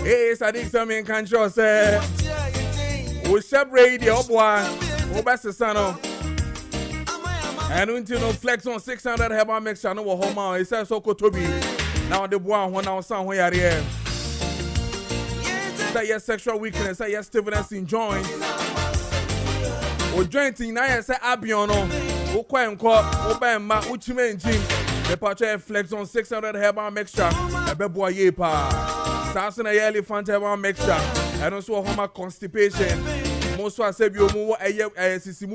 Hey, Sadiq Samin Kancho say, we shab radio, boy, we best sano. And we no flex on 600 heba mix no home. He says so Toby. Now the boy when I sound where here. Say yes, sexual weakness, say yes, stiffness in joints. O jointing na say abiono. O kwa enko, o ba ma uchime gym. The patch flex on 600 heba mixture. Ebe boy ye pa. Sassing a elephant heba mixture. And also homa constipation. Most I say you more a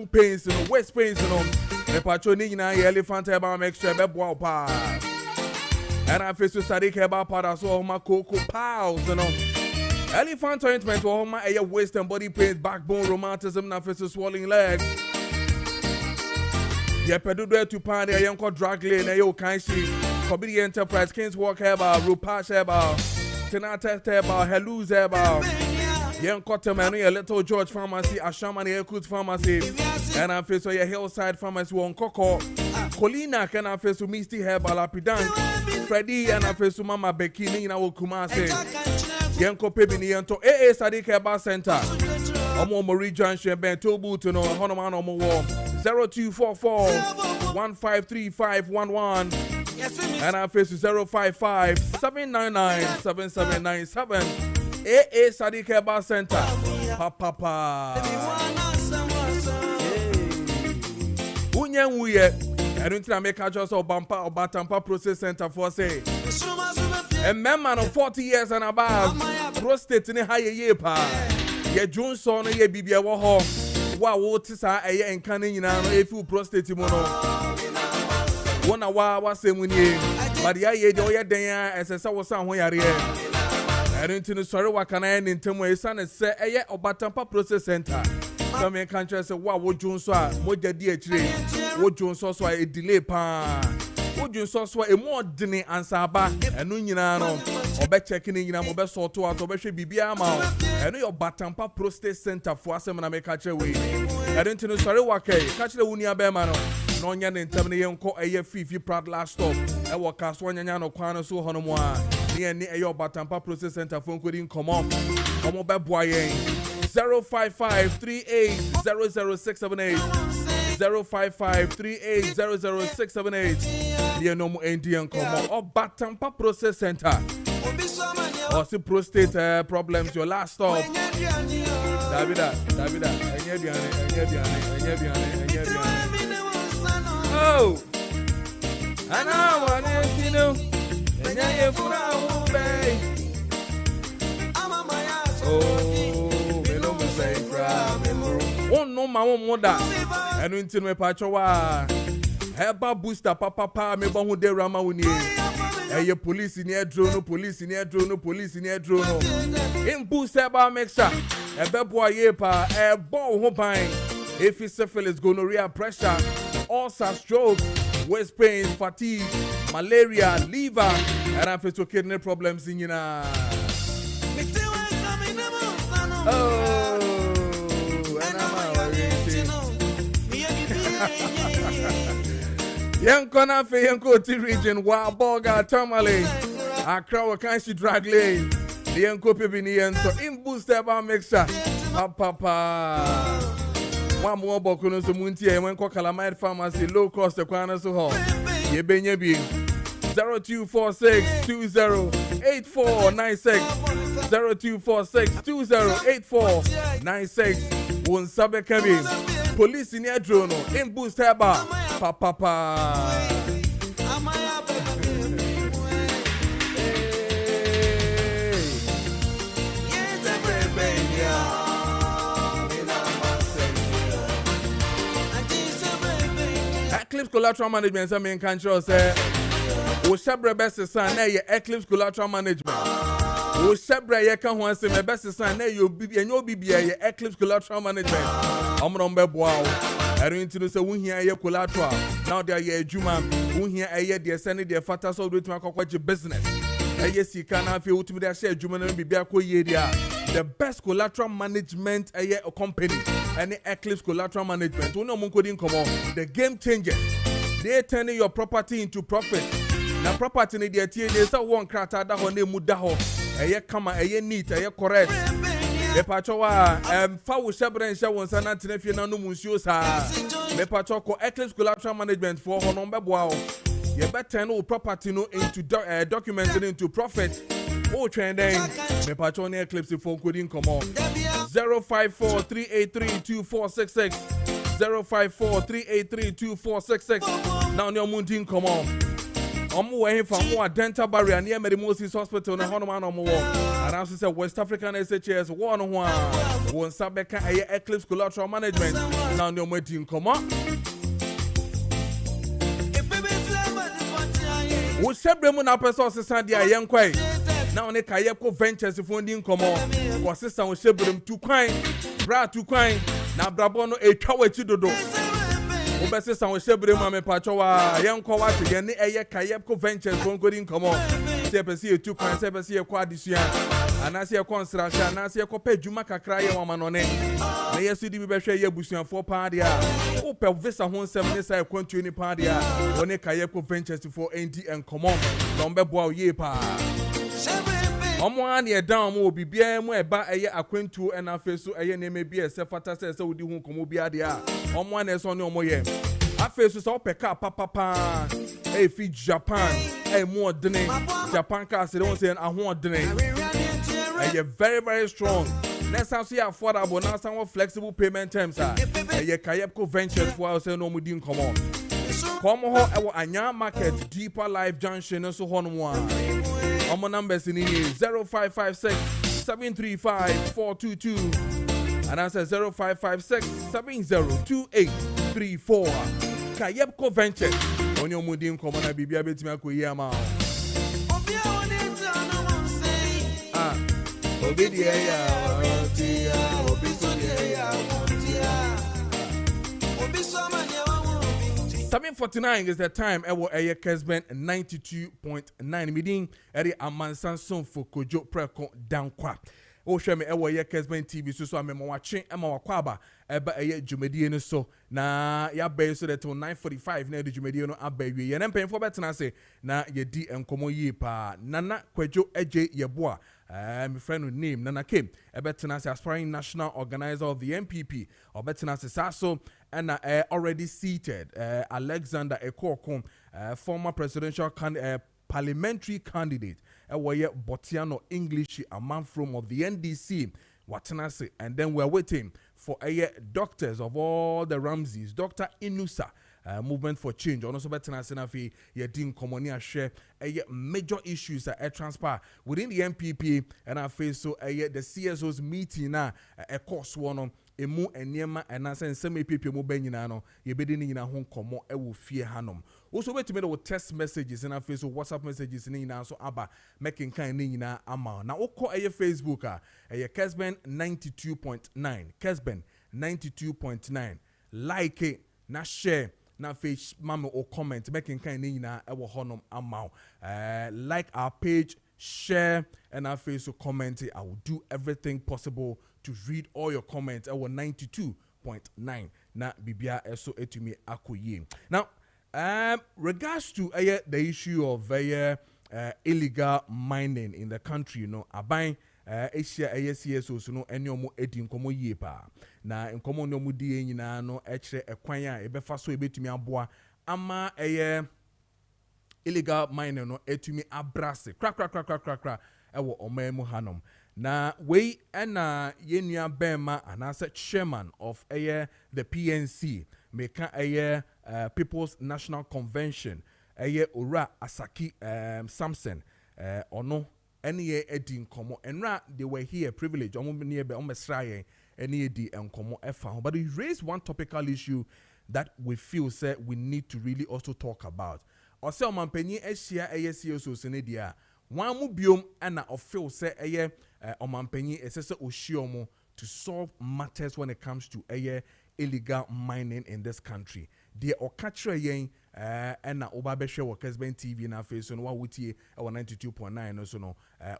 pains and waist pains no. The patroni na elephant heba mixture be boy pa. And I face to Sadiq heba pa so homa cocoa pals no. Elephant ointment or homa a waist and body pains, backbone rheumatism na face to swelling legs. Yeah, pedu there to pan the young drag lane, a yo kanshi, Kobidi Enterprise, Kings Walk Heba, Rupash Heba, Tenata Heba, Heluz Heba, Young Cotterman, a Little George Pharmacy, Ashamani Ekut Pharmacy, and I face your Hillside Pharmacy, one Coco, Colina, can I face to Misty Heba, Lapidan, Freddy, and I face to Mama Bekini, and I will Kumase, Yanko Pebini, and to AA Sadiq Heba Center, Omo Marie Junction, Ben Tobu to know, Honoman Omo War. 0244-153511 and our face is 055-799-7797 AA Sadiq Heba Center Papa Unyanwuye and until I make a just or bumper or batampa process center for say a man of 40 years and above prostate in a higher year pa ye Johnson ye bibia wo wa wotisa eye enkane nyina no efu prostate mu no wona wa semuni but ya ye de oyeden esesa wo san ho yare enti no sori wa kana ne ntemu esa ne se eye obatampa process center some country say wa wo junso a moja di akire wo junso so a delay pa wo junso so a more dini ansaba enu nyina no obe check ni nyina mo be sort out obe hwe bibia ma enu your batampa prostate center for asem na make catch we enti no sori wa kai catch le wuni abema no no nya ne ntam ne yenko eye fifi proud last stop e wo ka so nyanya no kwan no so hono mo a ne eni eye batampa prostate center for nkodi nkomo omo be boa yen 05538000678 05538000678 the no Indian come or Batampa Process Center or see prostate problems your last stop Davida oh and I want to know and oh no my mother and until me patrowa heba booster papa me ba hu de rama woni e police in here drone in booster ba mixture e be boy ye pa e bo ho ban if syphilis gonorrhea pressure ulcer stroke waist pain fatigue malaria liver and I face to kidney problems in yina oh Yankona fe Yanko T region wa Boga Tamale Accra Wakanshi drag lane the Yanko Pebini so in booster ba mixture papa one more bokuno so munti e wen ko Calamite Pharmacy low cost e kwana so ho ye benye bi 0246208496 0246208496 won sabe kabi police in drone in booster ba papa Eclipse collateral management some in control say o shebre best son na ye Eclipse collateral management o shebre ye kan ho say me best son na ye obi ye Eclipse collateral management omro mbe boa Ero nti no se wo hia ye collateral now there ye adwuma wo hia ye de send de fata so do tuma kokwaje business eye sika na afi wotumi de share adwuma na bibia koye dia the best collateral management eye company any Eclipse collateral management we no mun kodi nkomo the game changers they turning your property into profit na property ni de tie dey say one krata da ho na emu da ho eye kama eye neat eye correct me pacho wa fa wo shebren hye won sana tenafie na no munsuo sa me pacho ko Eclipse collateral management for ho no beboa ho you better turn your property no into documenting into profit oh trending me pacho na Eclipse phone coding come on 0543832466 0543832466 now your mountain come on way from more dental barrier near Medimosis Hospital na hono man omo and also say West African SHS one sabeka Eclipse collateral management now your mountain come on wo sebremu na person sesa dia yenkwai na one kayeko ventures funding come on wo sesa wo sebrem tu kwan bra tu kwan na brabo no etwa wachi dodo obese san wo shebre mu amepacho wa yenko wa te ne eye kayepko ventures fonkodi nkomo se pese etu kwan se pese ye kwa adisua anase ye construction anase ye kopa adwuma kakra ye wa manone na yesu di bi behwe ye busuafo pa de a wo pe visa ho nsem ne sai kwantu ni pa de a one kayepko ventures for ND nkomo na ombe boa ye pa omo an ye down mo bibia mu eba eye akwantu na afeso eye na me bia se fata se wodi hu komo bia de a omo an eso ne omo ye afeso so peka papa fi Japan mu odene Japan ka se won say aho odene eye very very strong na sound so affordable na sound flexible payment terms eye Kayepko Ventures for say no mudi nkomo come ho e wo anya market deeper life junction so ho no mo our numbers in 0556 735 422 and answer 0556 702834 Kayepko Ventures on your Mudim Common Bibia Betima Kuyama Obidia 7:49 is the time. Ewo eye Kessben 92.9 meeting eri amansan son for Kojo Preko Dankwah. O hwe me ewo eye Kessben TV so amemo wache ema wakwaba eba eye dwumadie no so na ya bay so that 9:45 na dwumadie no abawie. Ye nempemfo betena se na ye di enkomo yi pa nana Kojo eje yeboa my friend with name Nana Kim ebetena se aspiring national organizer of the MPP obetena se saso and already seated Alexander Ekoko former presidential parliamentary candidate Ewoye Botiano English a man from of the NDC Watanase and then we're waiting for doctors of all the Ramses Dr. Inusa movement for change also betenase na fi ye din komoni share major issues that transpire within the MPP and I face so the CSO's meeting na course one emu eniema enase nseme PP mu banyina no ye bedi ni nyina ho nkomo ewo fie hanom also wait to me the text messages and I face so WhatsApp messages ni nyina so aba making kind ni nyina ama na ukọ Facebook Kessben 92.9 Kessben 92.9 like it na share na face mama or comment making kind ni nyina ewo honom ama like our page share and our face so comment I will do everything possible to read all your comments. I was 92.9 na bibia eso etumi akoye. Now, regards to the issue of illegal mining in the country, you know, aban Asia CSO so no enyomo edi nkomo yie pa. Na nkomo no mu die nyina no ekire ekwan a ebefa so ebetumi aboa ama illegal mining no etumi abrase. Kra ewo omemu hanom. Na we ena yenua bema anase chairman of the PNC meka People's National Convention Ora Asaki Samson ono ene edi nkomo enra they were here privilege omo ne be omesraye ene edi nkomo efa but he raised one topical issue that we feel say we need to really also talk about ose omampanyi ehia CSO senedia one mu biom ana ofil say omampanyi esese oshiomo to solve matters when it comes to illegal mining in this country. The okatra yen na oba be hwe wo Kessben TV na face so no wa wutie 92.9 no so no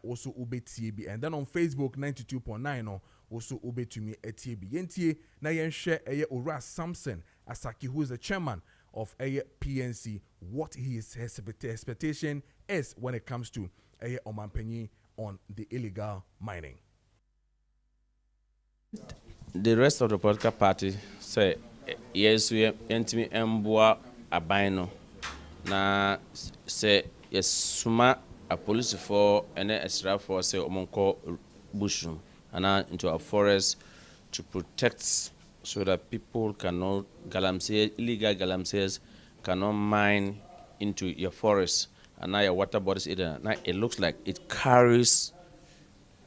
also ubetie bi, and then on Facebook 92.9 no also ubetumi etie bi yentie na yen hwe Ora Samson Asaki, who is the chairman of PNC, what his expectation is when it comes to Omampenyi on the illegal mining. The rest of the political party say yes, we entimi emboa abino na say yes suma a police for and extra for say omonko bushroom and into a forest to protect so that people cannot illegal galamsees cannot mine into your forest and now your water bodies either. Now it looks like it carries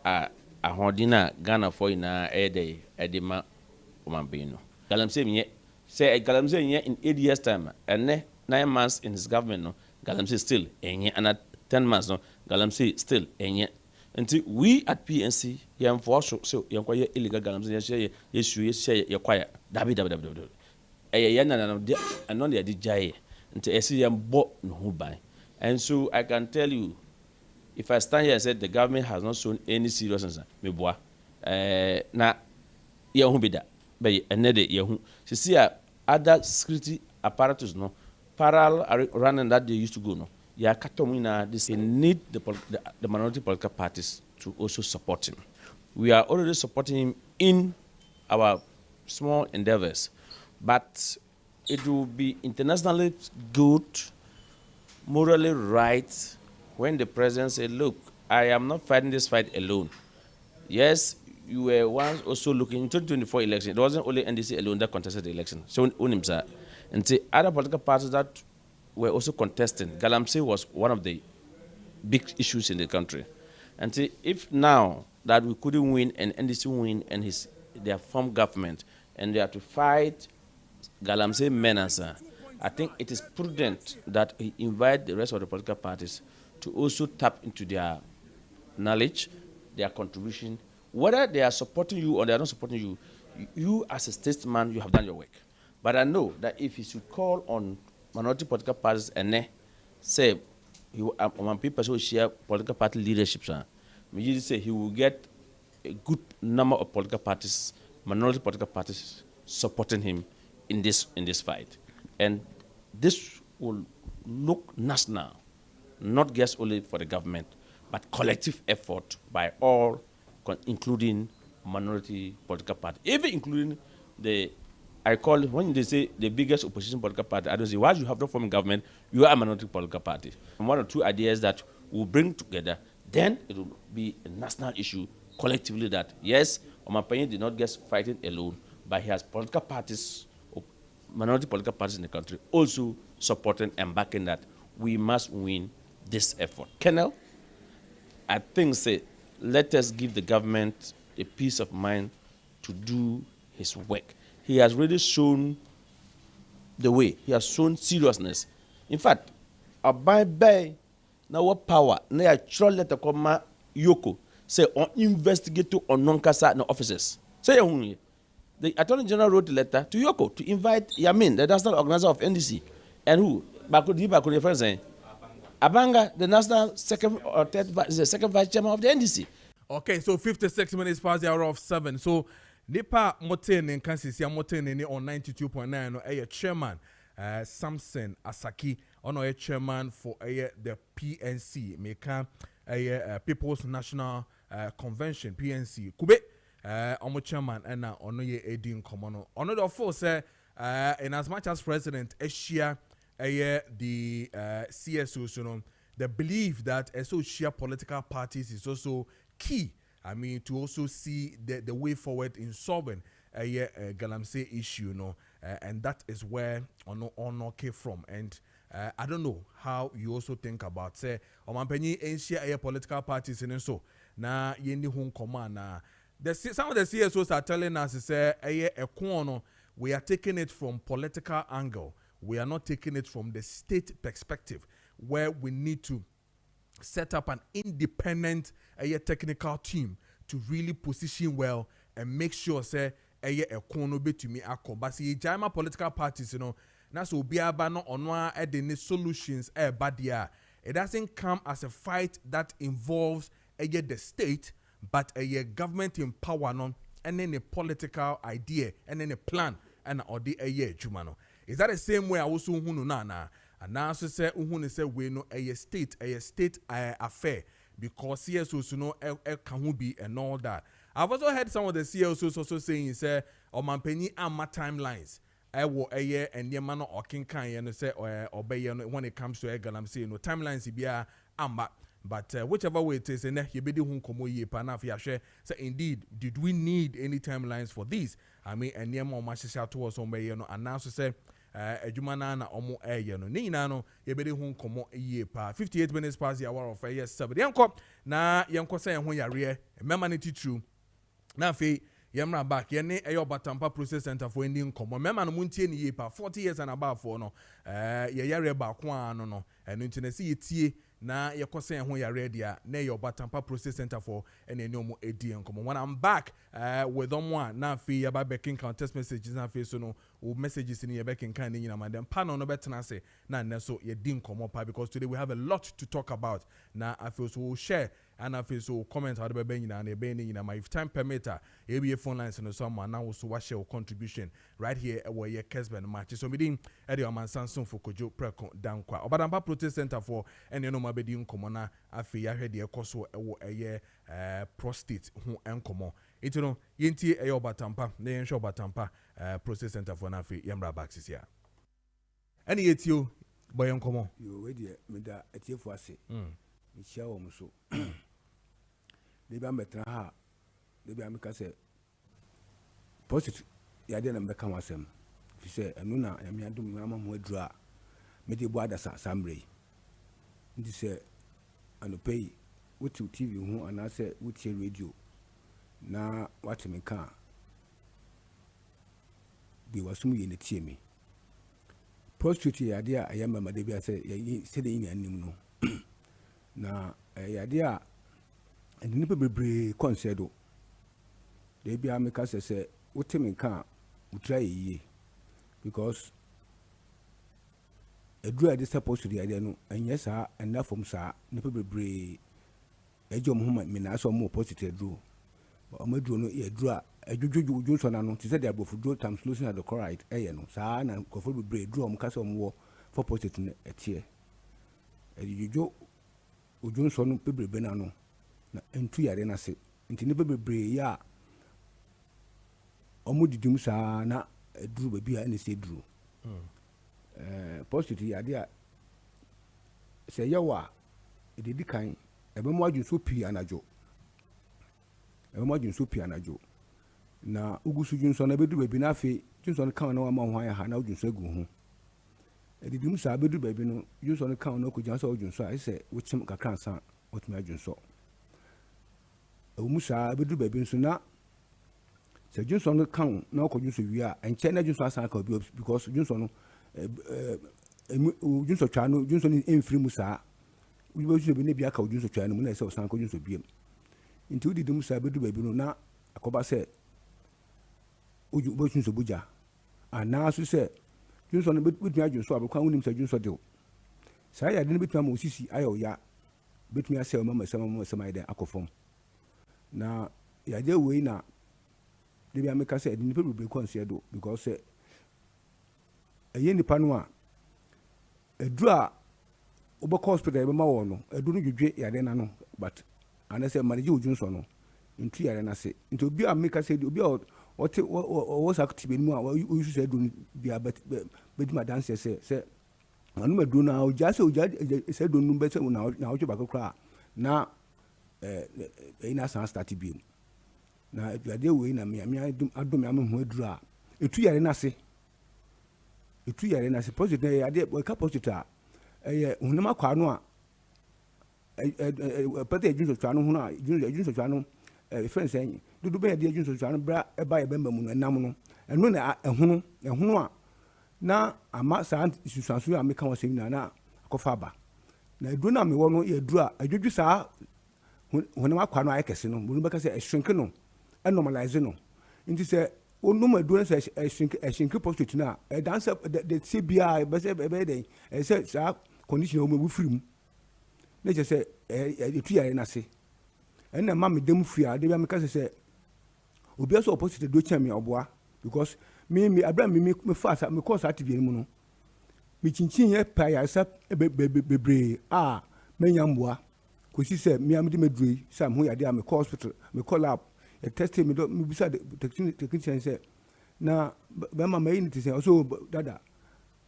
a hodina Ghana for in a day edema umambino. Galamsey say Galamsey in 8 years time and 9 months in his government no Galamsey still and 10 months no Galamsey still until we at PNC yam for so yankwaya illegal galamsey ye kwaya dabi and non the jai until esi yam bo no hu ban. And so I can tell you, if I stand here and say the government has not shown any seriousness, me boy, na ye hu be that, but another ye hu. See other security apparatus no parallel running that they used to go no. Yeah, Katomina, this they need the minority political parties to also support him. We are already supporting him in our small endeavors, but it will be internationally good, morally right, when the president said, look, I am not fighting this fight alone. Yes, you were once also looking in 2024 election. It wasn't only NDC alone that contested the election. So, and the other political parties that were also contesting. Galamsey was one of the big issues in the country. And see, if now that we couldn't win and NDC win and their form government and they have to fight Galamsey menace, I think it is prudent that we invite the rest of the political parties to also tap into their knowledge, their contribution, whether they are supporting you or they are not supporting you. You as a statesman, you have done your work. But I know that if you should call on minority political parties and say when people who share political party leadership, we say he will get a good number of political parties, minority political parties supporting him in this fight. And this will look national, not just only for the government, but collective effort by all, including minority political parties, even including I call it, when they say the biggest opposition political party, I don't say, why you have not formed government, you are a minority political party. And one or two ideas that we'll bring together, then it will be a national issue collectively that, yes, Omampenyi did not just fight it alone, but he has political parties, minority political parties in the country, also supporting and backing that we must win this effort. Colonel, I think, say, let us give the government a peace of mind to do his work. He has really shown the way. He has shown seriousness. In fact, by now what power, now I try letter come Yoko say on investigate on non-casa no officers. Say the Attorney General wrote a letter to Yoko to invite Yamin, the national organizer of NDC, and who Bakudi friends saying Abanga, the national second vice chairman of the NDC. Okay, so 56 minutes past the hour of 7. So Nipa Moten and Kansas Moten on 92.9 no chairman Samson Asaki on a chairman for the PNC make People's National Convention PNC Kube omo chairman and ono ye edin komono ono the force in as much as president Asia the CSO so no the belief that associate political parties is also key. I mean, to also see the way forward in solving a Galamsey issue, and that is where Ono came from. And I don't know how you also think about say Omampenyi ancient political parties and so na yendi home command na some of the CSOs are telling us say we are taking it from political angle. We are not taking it from the state perspective where we need to set up an independent technical team to really position well and make sure say eye ekon no betumi akọ but ye jama political parties you know na so obiaba no ono a de ne solutions bad dia it doesn't come as a fight that involves the state but a government in power no and then a political idea and then a plan and or the juma no is that the same way I also hunu na and now so say uhunu say we no a state affair because CSOs no can be and all that. I've also heard some of the CSOs also saying say or mampeni ama timelines wo eye and the man or king kan say obey when it comes to egalam say no timelines bia amba but whichever way it is and you be the hun komo ye pa na fi say indeed did we need any timelines for this I mean and the man mashisha towards obey no announce say adwuma na omo no ni nyina no ye be de hu nkomo yie pa 58 minutes past the hour of 7 yenko na yenko say ho yare memma ne titru na fe yemra back ye ne Batampa process center for ending nkomo memma no muntie ni yie pa 40 years and above for no ye yare ba ko ano no eno ntine se yetie na yekosen ho yare dia na Batampa process center for ene omo edi nkomo when I'm back with one na fe ya ba backing contest messages na fe so no messages in your backing kind nyina madam panel no betena say na ne so ye di nkomo pa because today we have a lot to talk about na I feel so we'll share and I feel so comment how the be nyina na be nyina my if time permitter e be phone lines no someone now so wa share contribution right here where your Kessben match so me din e de man Samson for Kojo Preko Dankwah Obadampa protest center for ene no mabedi nkomo na afi ya hwede ekoso ewo eye prostate ho enkomo iti no yenti Batampa na yen show Batampa process center for na afi yemra baxis ya ene yetio boy enkomo yo we de me da etiefo ase me chia wo so de ba metra ha de bi ameka se positive ya de na mbeka wasem fi se enu na ya me adum na ma ho adura me de bo adasa sambre ndi se anopei wuti TV ho ana se wuti radio na wati me ka bi wasum ye ne tie me prostitute ya de a yamba made bi ase se de yin anim no na ya de a ndini bebre concedo de bi ameka se wuti me ka utra ye because edura de supposed to the no enye sa ena from sa ne bebre ejom ho me na so mo positive duro o maduro no e dura ejujujujun so na no ti say the abofu duro times losing at the chloride no sa na kofo bebre duro mo ka se mo for positive ne etie ejuju ujun so no bebre na no na entu yare na se nti ne bebre ya o mo didum sa na duro ba bia ene se duro positive ya dia se yawa edidi kan ebe mo adwun so pi anajo na ugusu junso na bedu baby na afi junso kan na wa ma ho ha na junso egu ho edidi mu sa bedu baby no junso kan na ko janso junso a ise wuchim kakran san otumi adwunso mu sa bedu baby nso na se junso kan na ko junso wi a enche na junso asan ka obi because junso no junso twa no junso ni emfiri mu sa ubi junso bi ne bia ka junso twa no mu na se osan ko junso biem nti udi dum sa bedu baby no na akoba se uju junso buja ana so se junso no betumi adwunso abekwa unim se junso de sa ya de no betumi amosisi ayo ya betumi ase mama sama ide akofom na ya je we na de bia meka se edini bebre consider because eye nipa no a edura obekọ hospital ebe ma wo no edu no dwedwe ya de na no but anase manage ujunso no ntu yare na se nti obi a meka se obi a ote o was active ni mu a o use se do bia bet ma dance se anu ma do na o ja se do nu be se na o twa bakokra na ina san start bi na aduade we na me adom ya me ho adura etu yare na se positive ya de ka positive hunema kwa no a pete junso twa no ho na junso twa no friends en dudu be de junso twa no bra e ba ye bemba mu no nam no eno na ehunu a na ama sa susansu a meka wasem na akofa ba na edu na me wo no ye duru a adwudwu sa hunema kwa no ayekese no mu be ka se shrink no normalize no nti se no ma do say a shrink prostate na e dance the CBI be say be dey e say sa condition o me free mu na je say e tu ya na se e na ma me dem fia de bi am ka say obi so opposite do chan me oboa because me abra me fast me course atibie mu no me chinchin ye pa ya sa bebre me nyamboa ko si say me am de medrui sam ho ya de am hospital me call up e test me do me bisa the technician say na be ma me ni say so dada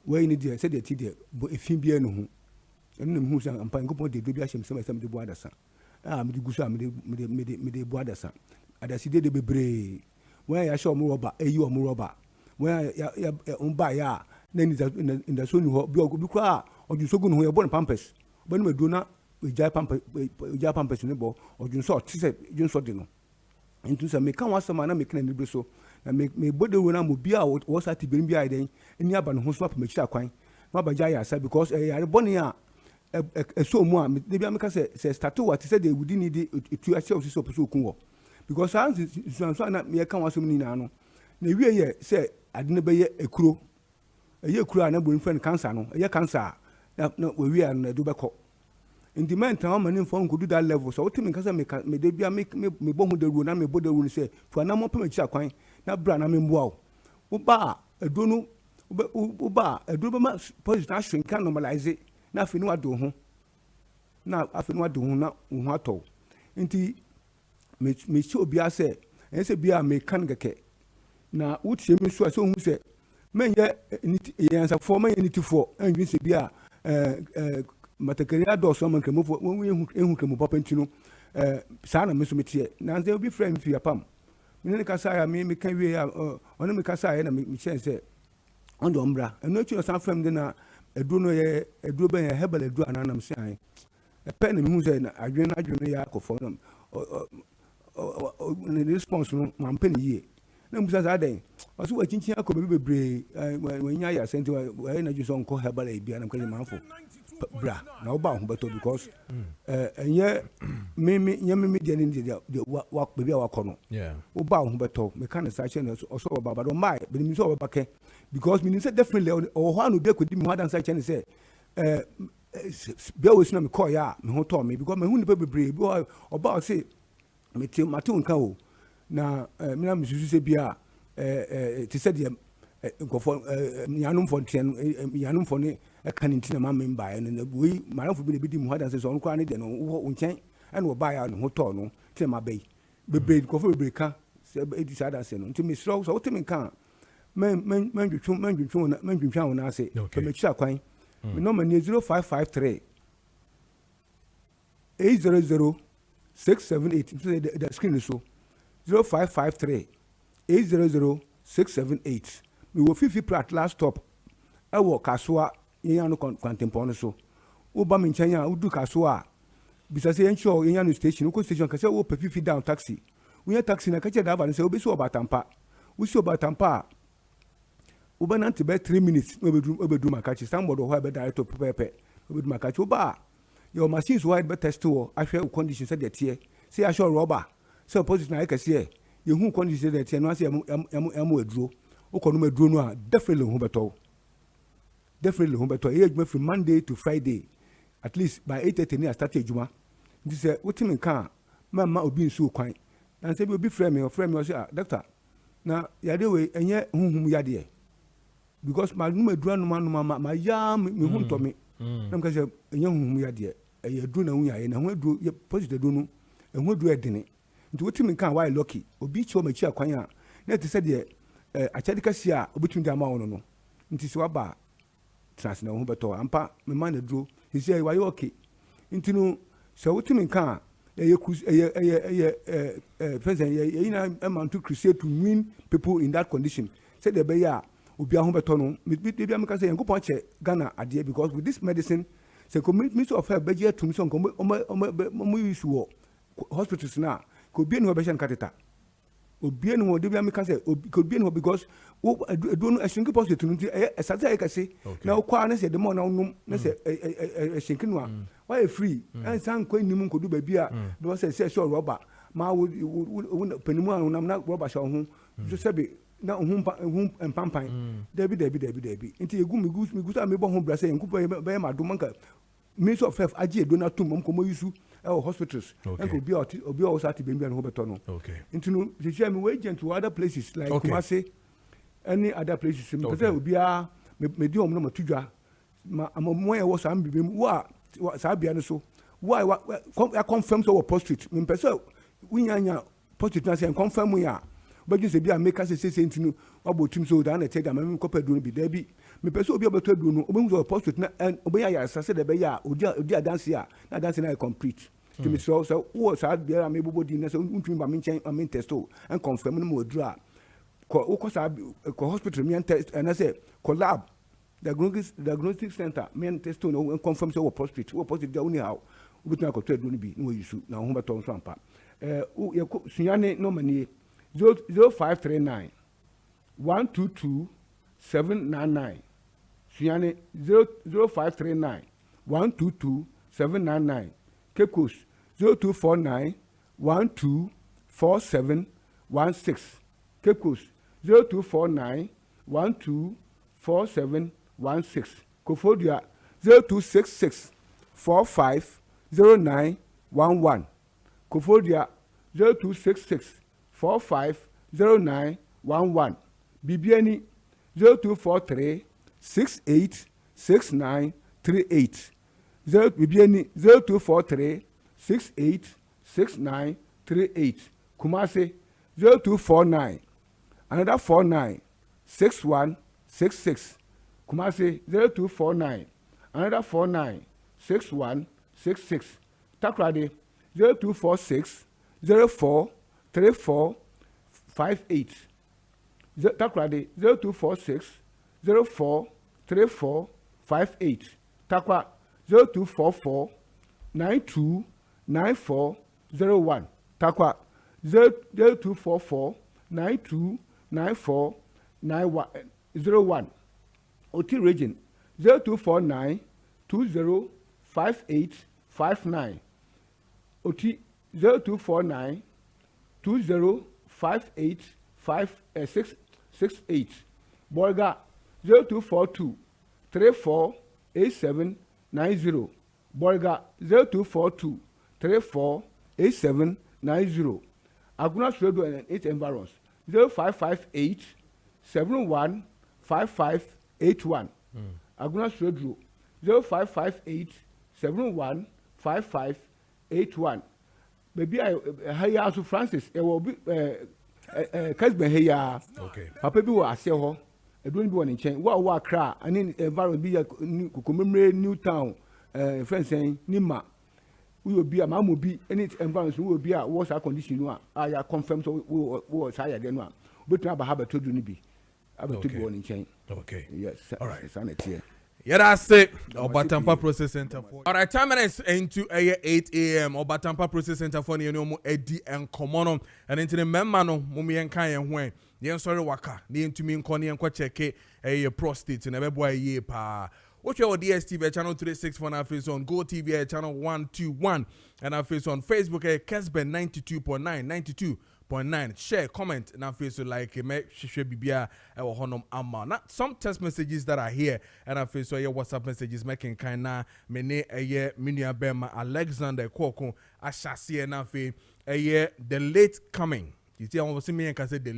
we ni dey say dey ti dey bo efin bia no ho enu me hu say ampa ngopon de do bia hyem sem de bo adasa me de guso me de bo adasa adasi de bebre when ya show mo roba eyi o mo roba when ya umba ya na ni da so ni ho bi kra ojusogun ho ya bo pampers bo ni medu na ejai pampers ni bo ojunso ti se junso de no ntu se me kan wasama na me kan ni so na me bodo wo na mo bia wo sa ti bi bia den ni aba no ho so pa me kira kwan ma ba ja ya sa because ya boni a so mu a de bia me ka se start what say they would need to achieve so so kun wo because so na me kan wasam ni na no na wie ye se ade ne be ye ekuro na bo friend cancer no ye cancer na we wie na do be ko in the meantime man for go do that level so what me can say me dey bia me bo hu de ru na me bo de ru say for na mo pa me kira kwan na bra na me mboa wo ba edonu wo ba edu be ma position shrink and normalize na afi no ado ho na ho ato nti me show bia say en say bia me kan geke na wutie me so hu say men ye answer for men unity for and you say bia matakaria do so man kemo fo won ehun kemo papa ntino sa na me so metie na nze obi friend fi apam me ne kasa ya me kan wie ya ono me kasa ya na me chen say on do mbra eno echi no san friend de na edu no ye edu ben ya hebel edu anana me say e pe na me hu say na adwen ya akofo no the response no man pe ni ye na musa za den wasu wa chinchin akobe bebre wanya ya senti wa na ju so nko hebel e bia na kwa manfo bra na oba ho beto because enye me dia ni dia wa bia wa kono oba ho beto me kan sa che na so oba ba do mai be mi so oba ke because me say definitely o ho anu de kodi mi ho dan sa che ni say bia we sina me call ya me ho to me because me hu ni bebre bi oba say me ti matu nka o na me na me susu se bia ti se dia nkofo yanum fo ne kan ntina ma memba ya na bui maranfo bi ne bi di mu hadan se so nkwa ne de no wo nchen ene wo ba ya no ho to no ti ma bei bebe nkofo bebe ka se edi sa da se no nti me so wo ti me kan man dwitwa na se to me kira kwan me no man 0553 800 678 the screen so 0553 800 678 we will 50 plat last stop ewo kaswa yen no kwantempo so wo ba me nchen ya udu kaswa bisa se encho yen no station ko station kase wo pe 50 down taxi we taxi na kache da ba se obi so obatampa wo so obatampa wo ba na be 3 minutes obedu makachi somebody ho be direct to pepe obedu makachi wo ba your machines wide be test wo ahwe condition se de tie se ya show rubber se opposite na kase ye hu condition de tie no ase emu eduro ukono meduro no a definitely hu beto ye adwuma from Monday to Friday at least by 8:30 I start adwuma nti se wotimi kan ma obi nsu kwan na se bi obi frame me o say doctor na yade we enye huhum yade because ma no meduro no ma ya me hu nto me na mka se enye huhum yade e aduro na hu ya na hu aduro ye positive do no hu aduro edene nti wotimi kan why lucky obi chi o ma chi akwan a na te se de achadi kasi a obetumi de ama wono no nti se waba trans na ho beto ampa me man na duro he say why okay nti no se wotimi kan president ye na amount to crusade to win people in that condition say the be ya obi a ho beto no me bia me ka say yankopon che Ghana ade because with this medicine say commitment of health budget to so omo use wo hospitals na ko bi no be shan kateta obi enu wo de bia me ka say obi enu because wo do no ashinki positive no esase ayekase na wo kwa na say de mo na unum na say ashinki no a why free and san kwa nimu nkodu ba bia do say sure rubber ma wo penimu anam na rubber sha ho so say be na pampan debi nti egu mi gu me bo ho bra say nkupo be ma do manka Ministry of Health agie donor to mom komo yusu hospitals and could be also at be no beto no nti no she me agent to other places like Kumasi any other places me say obi a me di omno matudwa ma ammo e wo sam bibem wo sa bia no so why I confirm so prostrate me pese winyanya prostrate na say confirm ya but you say bia make us say ntinu obotum so da na tell them me kopa do no bi da bi me pese obi obeto do no obi so prostrate na obi ya say da be ya odi dance ya na dance na complete to me so wo sa bia me bobodi na so ntumi ba me nchen me testo and confirm no mo dura ko sa ko hospital me test and I say ko lab diagnostic center me testo no confirm so wo prostrate da uni how obi tuna ko to do no bi no yisu na ho beto so ampa sunyane no manie 0539 122 799 sunyane 0539 122 799 Kekos 0249 124716 Kekos 0249 124716 Kofodia 0266 450911 Kofodia 0266 450911 Bibiani 0243 686938 Bibiani 0243 686938 Kumasi 0249 another 49 6166 Kumasi 0249 another 49 6166 Takrade 0246 04 34 58 Takrade 0246 04 34 58 Takwa 0244 92 9401 Takwa 0244 92 94 01 Oti region 0249 20 5859 Oti 0249 20 5868 Bolga 0242 34 8790 Bolga 0242 34 8790 Aguna Stredo and 8 environs 0558 71 5581 Aguna Stredo 0558 71 5581 Maybe I hire to Francis it will be Kessben here papa bi wa ase ho edun bi won nchen wa kra ani environment bi kokomemre new town friends ni ma we obi a mamu bi any environment we obi a what's our condition no a ya confirm so we say ya de no a betu aba haba to do ni bi abatu bi won nchen yes all right sanity. Yeah, that's it. Obatampa Process Center. All right, 10 minutes into 8 a.m. Obatampa Process Center for you know Eddie and Komono and into the memano mumi and Kayan when the sorry waka the into me and kwa check a prostate and a boy ye pa. Watch your DSTV channel 364 on face on Go TV channel 121 and our face on Facebook Kessben 92.9 share, comment, and I feel so like me should be a honum amma. Not some text messages that are here, and I feel so your WhatsApp messages making kinda mene a year minia bema Alexander Kwoko ashasi and I feel a year the late coming. You see, I want to see me and can say the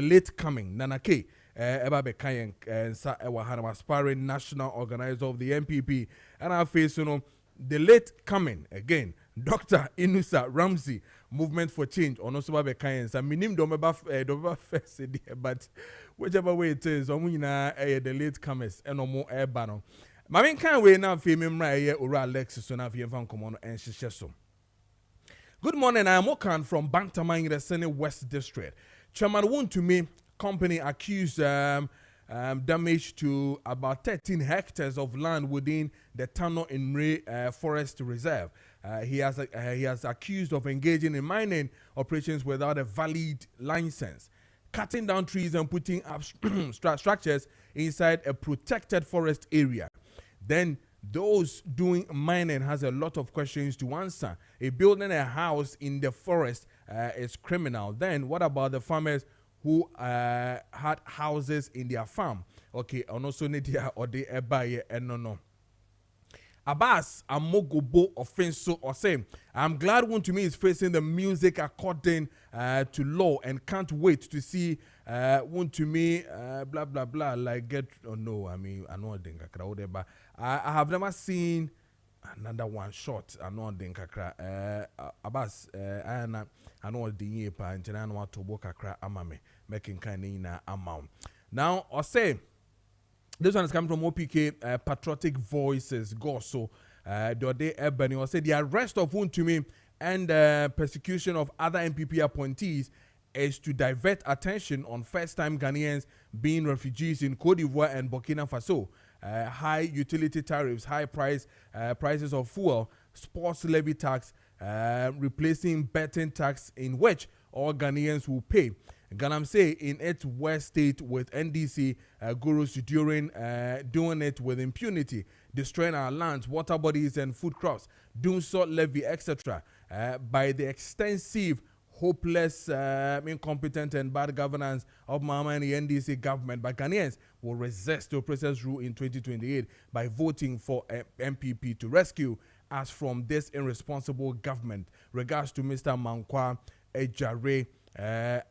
late coming. Nanake Eba Bekayan and Sa Ewahanam aspiring national organizer of the MPP, and I feel so the late coming again. Dr. Inusa Ramsey, Movement for Change, or no Subabe Kayens. I mean, him don't first, but whichever way it is, the late comers and no more air banner. My main kind way now, female right or Alexis, so now if you found common and Shisheso. Good morning, I am Okan from Bantama in the Senate West District. Chairman Woon to me, company accused damage to about 13 hectares of land within the Tano Inre Forest Reserve. He has accused of engaging in mining operations without a valid license, cutting down trees and putting up structures inside a protected forest area. Then those doing mining has a lot of questions to answer. A building a house in the forest is criminal. Then what about the farmers who had houses in their farm. Okay, and also Nidia or the Ebaye and no. Abbas Amogobo offenso or say, I'm glad one to me is facing the music according to law and can't wait to see one to me blah blah blah like get no I mean I know but I have never seen another one shot I know kakra Abbas I know the pa and I know to work kakra amame making kind na amount now or say. This one is coming from OPK Patriotic Voices. Goso, Dode Ebony, or say the arrest of Wontumi and persecution of other MPP appointees is to divert attention on first-time Ghanaians being refugees in Cote d'Ivoire and Burkina Faso. High utility tariffs, high prices of fuel, sports levy tax, replacing betting tax in which all Ghanaians will pay. Galamsey in its worst state with NDC gurus doing it with impunity, destroying our lands, water bodies, and food crops, doing salt levy, etc. By the extensive, hopeless, incompetent, and bad governance of Mama and the NDC government. But Ghanaians will resist the process rule in 2028 by voting for MPP to rescue us from this irresponsible government. Regards to Mr. Mankwa Ejare.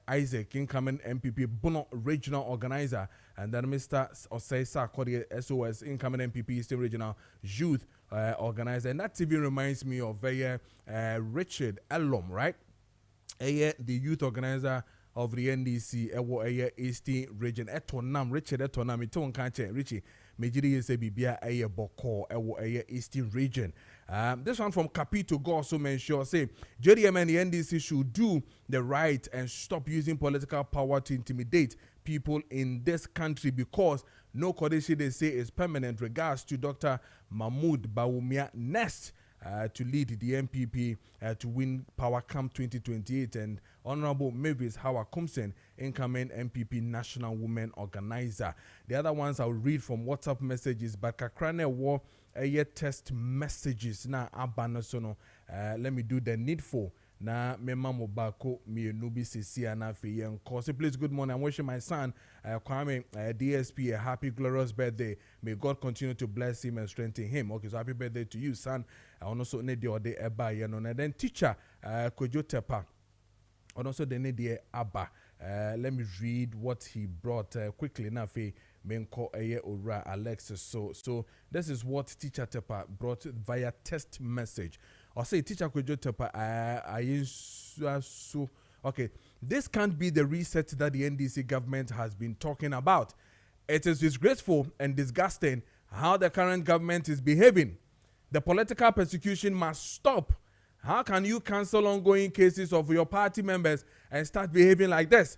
Isaac, incoming MPP Bono regional organizer, and then Mr. Osei Sarkodie SOS, incoming MPP Eastern regional youth organizer. And that TV reminds me of Richard Elom, right? The youth organizer of the NDC Eastern region. Richard Etonam, Eton Kanche, Richie, Mejiri Bibia Boko, Eastern region. This one from Capito go also mention say JDM and the NDC should do the right and stop using political power to intimidate people in this country because no condition they say is permanent. Regards to Dr. Mahmoud Bawumia next to lead the MPP to win power come 2028 and Honorable Mavis Hawa Kumsen, incoming MPP National Women Organizer. The other ones I'll read from WhatsApp messages, but Kakrane war text messages na abanasono. Let me do the needful. Na mema mobako mi nubi sisi anafi yenko. So please, good morning. I'm wishing my son Kwame DSP a happy glorious birthday. May God continue to bless him and strengthen him. Okay, so happy birthday to you, son. I also need the ode eba yeno. And then teacher Kojo Tepa. And also the need Abba. Let me read what he brought quickly. Nafi menko eye ora Alexis. So this is what teacher Tepa brought via text message. Or say teacher Kojo Tepa okay, this can't be the reset that the NDC government has been talking about. It is disgraceful and disgusting how the current government is behaving. The political persecution must stop. How can you cancel ongoing cases of your party members and start behaving like this?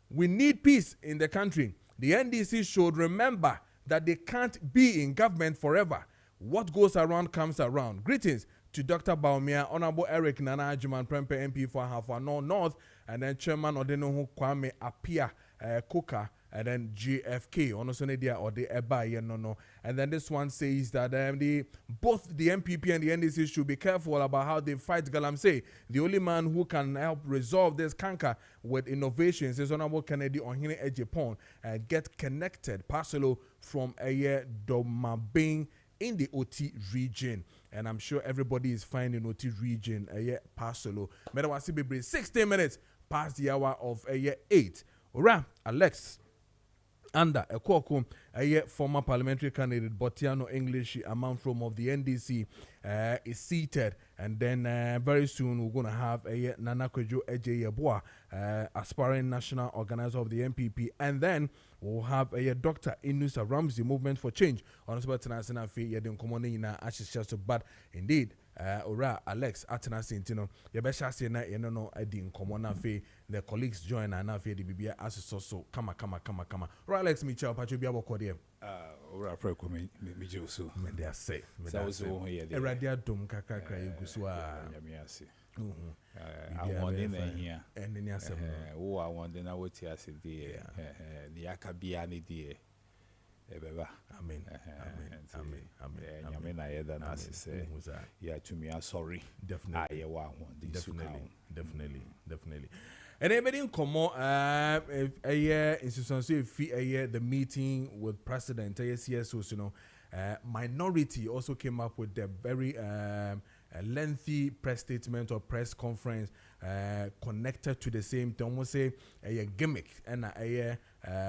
We need peace in the country. The NDC should remember that they can't be in government forever. What goes around comes around. Greetings to Dr. Baumia, Honorable Eric Nana Ajuman Prempe MP for Hafano North, and then Chairman Odenohu Kwame Apia Kuka, and then GFK, Onosonedia or the Eba no. And then this one says that both the MPP and the NDC should be careful about how they fight Galamsey. The only man who can help resolve this canker with innovations is Honorable Kennedy Ohine Ejepon. Get connected, Pasolo from Domabing in the OT region. And I'm sure everybody is fine in OT region. Pasolo. Medawasi Bibre, 16 minutes past the hour of 8. Ora, Alex. Under a Kwoko, a former parliamentary candidate, Botiano English, amount from of the NDC, is seated. And then very soon we're going to have a Nana Kojo Ejeyeboa, aspiring national organizer of the MPP. And then we'll have a Dr. Inusa Ramsey, Movement for Change. On but indeed, Ora Alex Atena Sintino, Yabesha Sena Yeno Edin Komona Fe, the colleagues join and Nafe the Bibia as so kama. Ora Alex Michel Patubia Bokodia. Ora Preko Mijosu. They are safe. A radia dum kaka Guswa. I want in here. And then yes, I want in our tears, dear. The Akabiani dear. Amen. Amen. I had an answer. Yeah, to me, I'm sorry. Definitely. I want this. Definitely. And everything come on a year institution the meeting with President CSOs, you know, minority also came up with a very lengthy press statement or press conference connected to the same thing. Almost say a gimmick and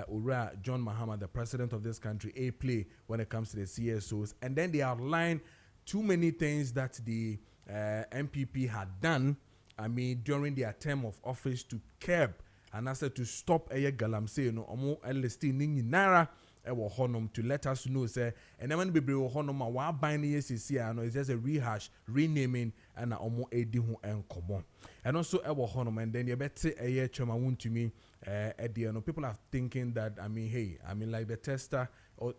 Ura John Mahama, the president of this country, a play when it comes to the CSOs, and then they outlined too many things that the MPP had done. I mean, during their term of office to curb and also to stop a galamsey, you know, omo LST ningi nara ewo honum to let us know, say, and then when we bring honum, wa buying ECC, no, it's just a rehash, renaming, and omo edi hu en common. And also ewo honum, and then you better a year chama wun to me, at the end, people are thinking that, I mean, hey, I mean, like the tester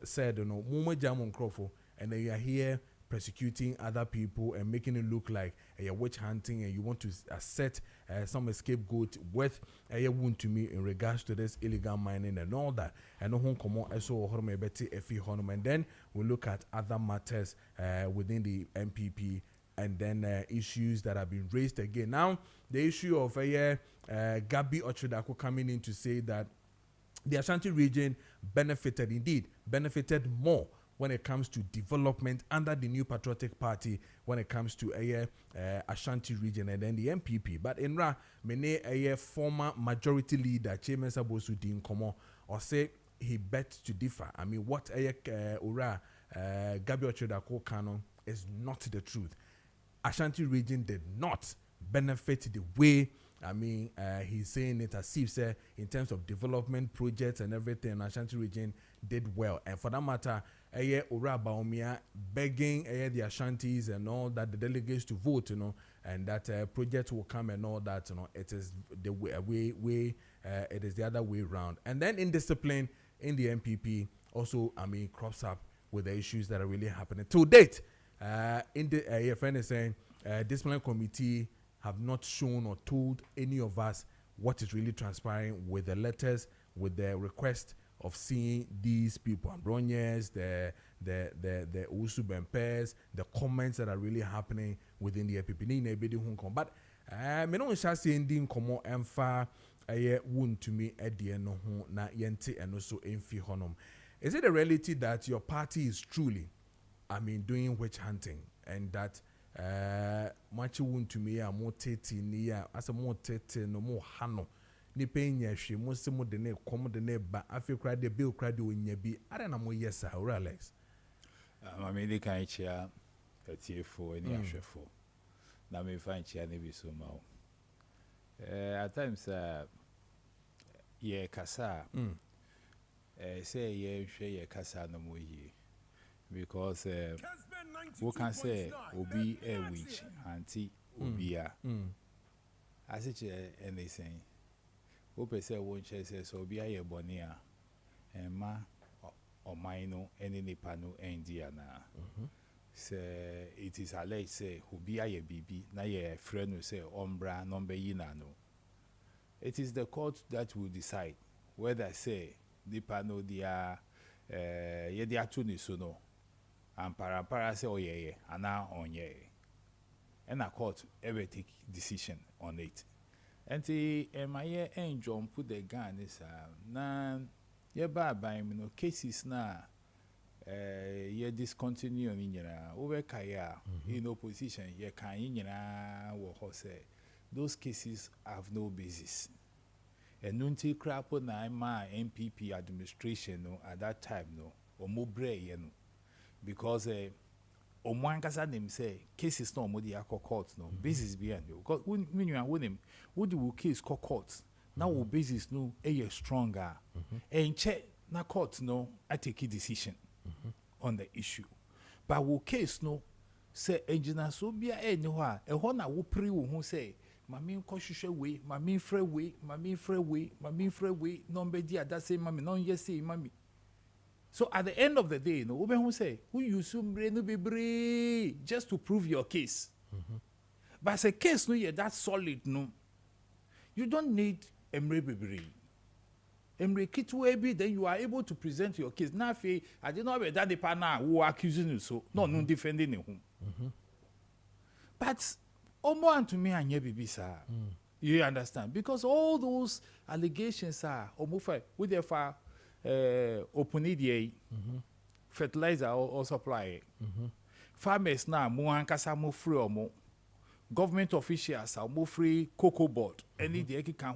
said, you know, mumo jamon crofo, and then you are here persecuting other people and making it look like you're witch hunting and you want to set some scapegoat with a wound to me in regards to this illegal mining and all that. And no come on, so and then we look at other matters within the MPP and then issues that have been raised again. Now, the issue of Gabi Ochodako coming in to say that the Ashanti region benefited more when it comes to development under the New Patriotic Party, when it comes to Ashanti region and then the MPP. But in Ra, many a former majority leader, Chairman Sabosu Din Komo, or say he bet to differ. I mean, what Ura Gabi Ochodako canon is not the truth. Ashanti region did not benefit the way. I mean, he's saying it as if, say, in terms of development projects and everything, Ashanti region did well. And for that matter, Ura Baumia begging the Ashantis and all that, the delegates to vote, you know, and that project will come and all that, you know, it is the way it is the other way around. And then indiscipline in the MPP also, I mean, crops up with the issues that are really happening. To date, in the friend is saying, discipline committee have not shown or told any of us what is really transpiring with the letters, with the request of seeing these people, Ambroniers, the Usu Bempers, the comments that are really happening within the EPP. But me no shall say in komo emfa wound to me at the end na yente and also enfi honum. Is it a reality that your party is truly, I mean, doing witch hunting and that much wound to me are more tete near as a more tete no more hano ni penya hwe mo se mo de ne kom de ne ba afi kra de bill kra de onya bi ara na mo yes or Alex I mean they can chia atiefo any ahwefo na me fan chia ne bi so ma at times ye kasa say ye hwe ye kasa no mo yi because we can say obi a witch anti obia as it anything we say one chase so obia ye bonia and ma or mino any nipa no endia na say it is alleged say obia ye bibi na ye friend who say ombra number yina no. It is the court that will decide whether say nipa no dia ye dia tuni so no and para say oh yeah and now on yeah and a court ever take decision on it and the my John put the gun is na ye ba you know cases na ye discontinue in over kaya in opposition ye can wo say those cases have no basis and nunti crap na my MPP administration no at that time no or mo bre ye no because Omwankasa them say cases no more the court no basis behind you because when you are winning would the case court now basis no a stronger and check na court no I take a decision on the issue but wo case no say engineer so bia anywhere e ho na wo pre wo hu say mami nkɔhwehwɛ we mami frɛ we mami frɛ we no be dia that say mami no yes say mami. So at the end of the day, no, who say who you no be just to prove your case. But as a case no yeah that's solid no. You don't need emre bebre. Emre kitwe then you are able to present your case. Now I did not be that the partner who accusing you so no defending him. But omo and to me anye bibi sir. You understand? Because all those allegations are omufa with the far open fertilizer or supply. Farmers now mo ankasa mo free omo. Government officials are mo free cocoa board. Any the can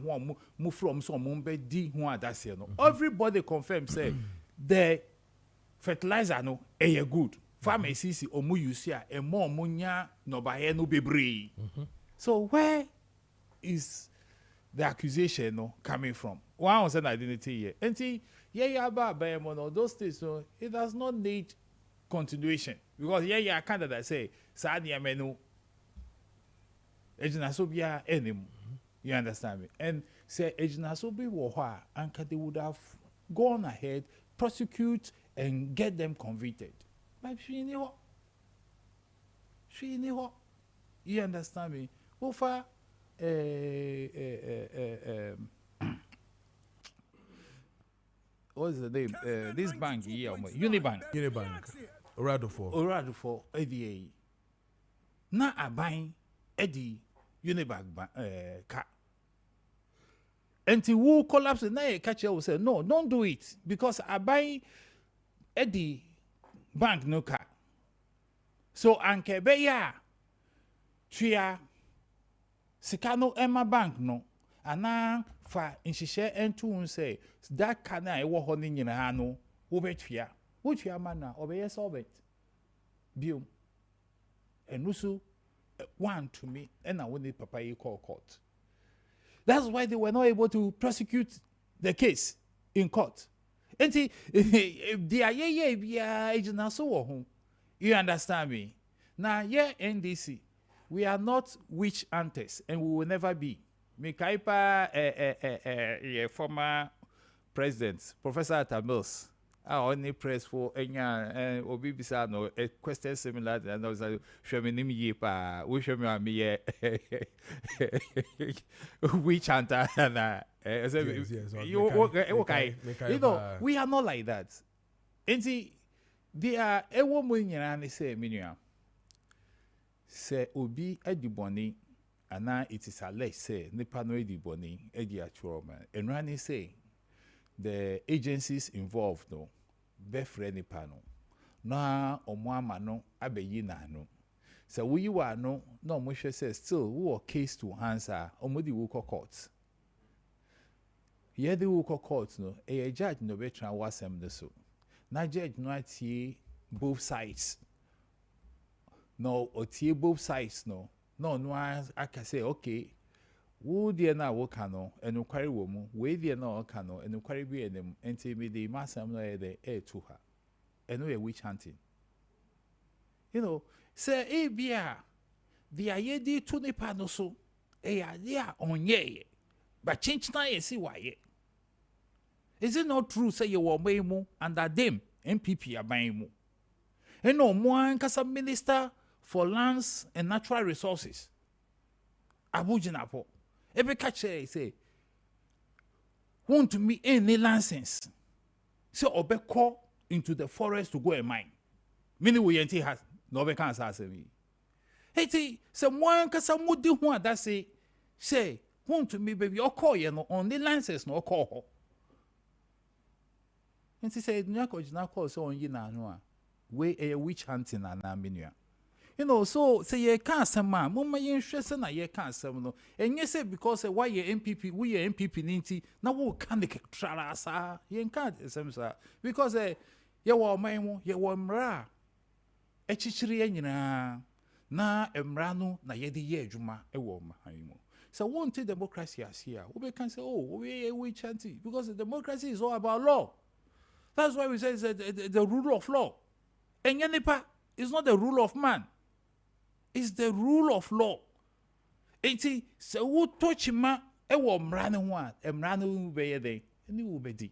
mo from some mo be di ho adase no. Everybody confirm say the fertilizer no good. Farmers see omo use here e more mo nya no ba no bebre. So where is the accusation no coming from? One was an identity here. And see, those things, so it does not need continuation. Because I can't say, Sadi Amenu, Ejinasobia enemy. You understand me? And say Ejinasobi Woha, and they would have gone ahead, prosecute, and get them convicted. But she knew. You understand me? Ofa what's the name? This bank here, Unibank. Oradofo, ADA. Na abain Eddie Unibank car. Until who collapse, na a catcher will say, no, don't do it because abain Eddie bank no car. So anke beya tria Sikano Emma Bank no, ana fa inshishare entu say that kana ewo honi nyina no wobetwia wotwia mana obeye solvent biom enusu one to me and I won't papa you call court. That's why they were not able to prosecute the case in court. And see, the agent so you understand me? Now, yeah, NDC. We are not witch hunters, and we will never be. Mikaipa, former president, Professor Tamils, I only press for Enya Obibisa no a question similar to those Sheminim Yipa, which me witch hunter. Okay, you know, we are not like that. And see, they are a woman and say, Minia. Say obi ediboni ana it is alleged say nipa no ediboni edi actual man and rani say the agencies involved no be free nipa no na omo ama no abeyi na no so we you are no na omo hwe say still who case to answer omo di wo court ye di wo court no a judge no be try wasem de so na judge no atie both sides. No, or both sides, no. I can say, okay, who dear now work no, and inquiry woman, we dear no cano, and inquiry be them, and tell me the master the air to her, and we witch hunting. You know, say, eh, beer, the idea to the panoso, eh, idea on ye, but change now, see why. Is it not true, say you were memo, and that them, MPP are buying more? And no more, cause a minister for lands and natural resources. Abujinapo. Every catcher say, want to me any license. So obe call into the forest to go and mine. Many we ain't has no be can say me. Hey, someone can some do one that say, want to me baby or call you no on the license no call. And she said, Nyako na call so on you na we a witch hunting and aminia. You know, so say ye can't some man, Mumma yen stressing na ye can't some no. And you say because why ye MPP, we ye MPP ninty, now what can the tralasa, ye can't some sir. Because ye wa maimo, ye wa mra. E chichiri na emrano na ye di ye juma e wa maimo. So won't democracy as here. We can say, oh, we chanting because the democracy is all about law. That's why we say the rule of law. And yanipa is not the rule of man. It's the rule of law. And see, so who touch ma e wo mrano one, emrano be de, and you will be.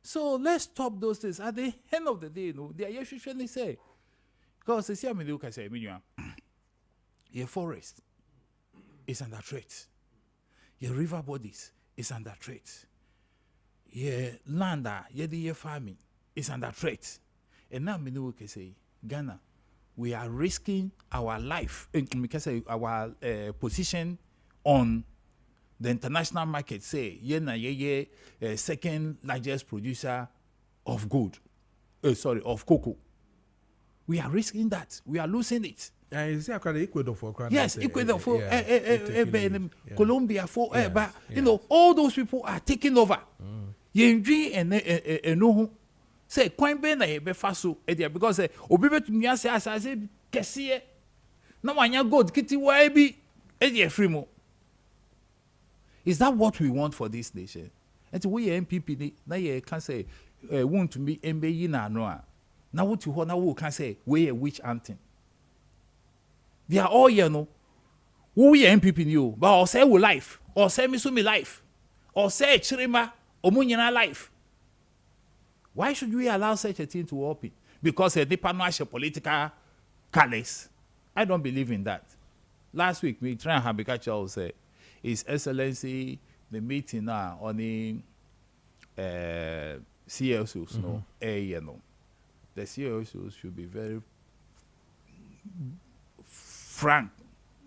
So let's stop those things. At the end of the day, you know, they are usually say, because they say, I mean, you can say, your forest is under threat. Your river bodies is under threat. Your land, your farming is under threat. And now, we can say, Ghana, we are risking our life, we can say our position on the international market say ye second largest producer of gold. Of cocoa. We are risking that. We are losing it. You see, Ecuador for yes, Ecuador for Colombia for but yes. you know all those people are taking over. Ye no say kwan be na ye be faso because obi betumi ase kese na wanya gold kiti wa bi free mo. Is that what we want for this nation? And we MPP ni na ye can say want to be MBE na no a na what you na we can say we a witch hunting. They are all here no. We MPP ni o but or say we life or say me so me life or say chirima omunyina life. Why should we allow such a thing to happen? Because a deeper political callous. I don't believe in that. Last week, we try and have a catch up say, His Excellency, the meeting now on the CSOs, no, the CSOs should be very frank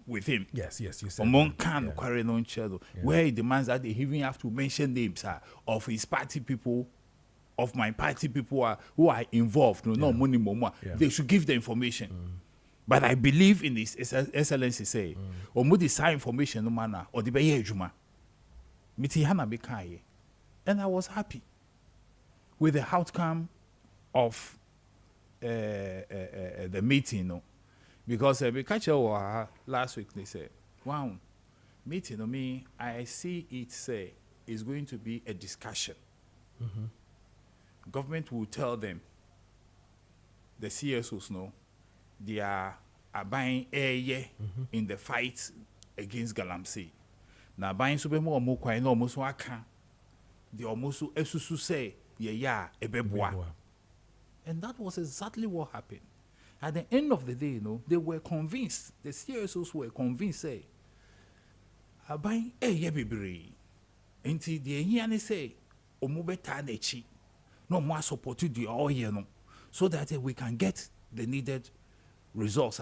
with him. Yes, you said. Where he demands that they even have to mention names of his party people, of my party people who are involved. No money, more. They should give the information. But I believe in this excellency say, Omudi sign information no manner or the beye juma. Miti hana bekaye. And I was happy with the outcome of the meeting, no. Because we catch last week they said, wow, meeting no me, I see it say is going to be a discussion. Government will tell them, the CSOs know, they are buying air in the fight against Galamsey. Now buying super more kwai no almost waka. They almost esusu say ebeboa. And that was exactly what happened. At the end of the day, you know, they were convinced, the CSOs were convinced, say, buying air bibiri. Until the Yiani say, Omubeta nechi. No more support to the all year, no, so that we can get the needed results.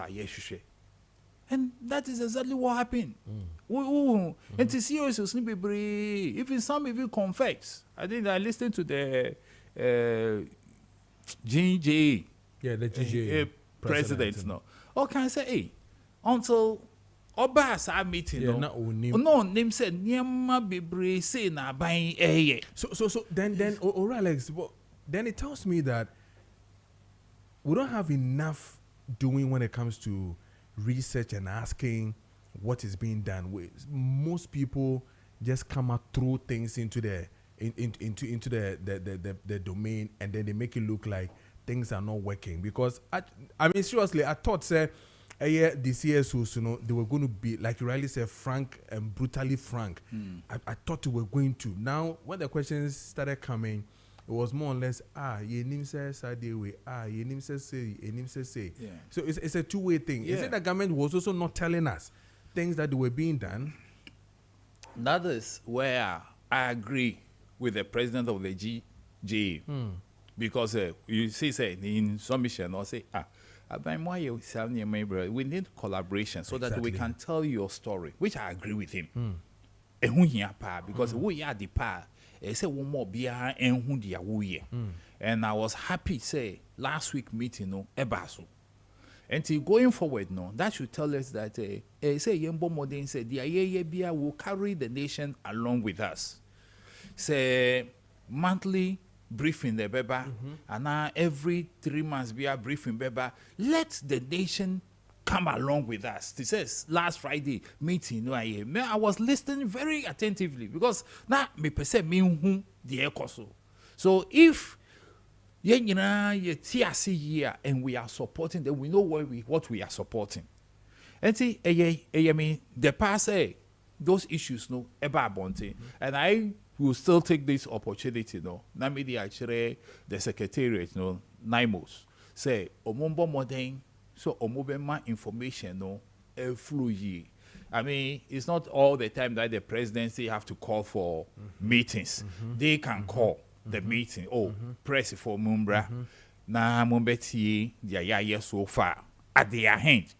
And that is exactly what happened. And to see us sleepy, even some even confess. I think I listened to the GJ, the GJ president. No, or can I say, hey, until Obas are meeting, no name said Nyama Bibre say na buying a. So then Alex, then it tells me that we don't have enough doing when it comes to research and asking what is being done. Most people just come out, throw things into the domain, and then they make it look like things are not working. Because I mean seriously, I thought the CSOs, you know, they were going to be, like you rightly said, frank and brutally frank. I thought they were going to. Now, when the questions started coming, it was more or less, yenim says way, yenim says say. Yeah. So it's a two-way thing. Yeah. Is it the government was also not telling us things that were being done? That is where I agree with the president of the GJ. Because you see, say in submission, or say, we need collaboration so that we can tell your story, which I agree with him. Because we are the power. And I was happy say last week meeting no ebaso. And going forward no, that should tell us that say Yembo Modern said the Bia will carry the nation along with us. Say monthly briefing the beba, and now every 3 months be a briefing beba. Let the nation come along with us. This says last Friday meeting. No, I was listening very attentively because now me perceive me who the echo. So if you TRC here and we are supporting, then we know what we are supporting. And see, the past those issues no ever bonte, and I will still take this opportunity no. Na me the actually the secretariat no NIMOS say omombo modern. So omobema information no flow ye. I mean, it's not all the time that the presidency have to call for meetings. They can call the meeting. Press for Mumbra. Na mumbeti ya so far at their hand.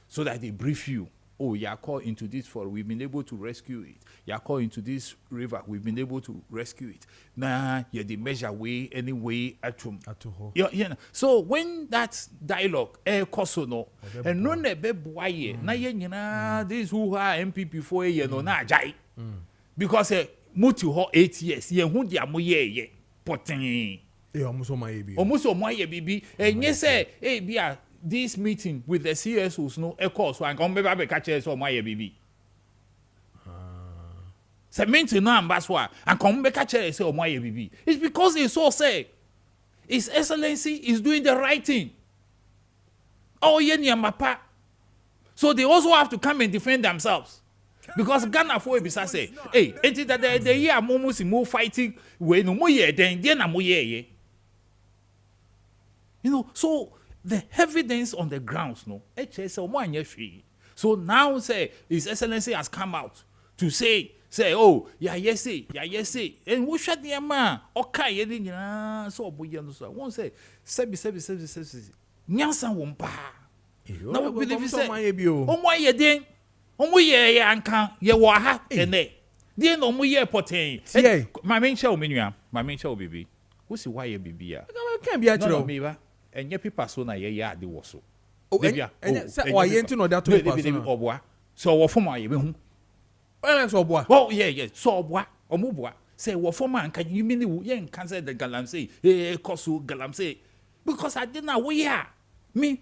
So that they brief you oh, you are caught into this forest, we've been able to rescue it. You are caught into this river, we've been able to rescue it. Nah, you the measure way anyway at home. Yeah. So when that dialogue, no, and no be boy, na ye this who are MPP for ye no na jai. Because mutu ho 8 years, ye hu dia mo ye potin. Almost on my baby. And yes, say, be this meeting with the CSOs no course so I come back catch us on my baby. So meeting now ambassador and come back catch us on my baby. It's because it's so say His Excellency is doing the right thing. Oh yeah, mapa. So they also have to come and defend themselves. Because Ghana for bisa say, hey, it that the year momos in more fighting when no more then na mo ye. You know, so the evidence on the grounds, no, so now say His Excellency has come out to say, oh, yes, and who shut the man? Okay, so boy, so won't say, sebi, Nyansan wompa. No, believe you say, oh, my ye then, oh, my ye, anka, ye waha, and they, dear no more ye potain. My main show, baby. Who's why ye baby? Can't be actually. And your people so na ye de wo so. Oh, and say why you no that to oboa. So wo form aye be hu. Well, so oboa. Oh, yeah. So oboa, omoboa. Say wo form an can you mean you can say the galamsey, koso galamsey. Because I didn't know we are. Me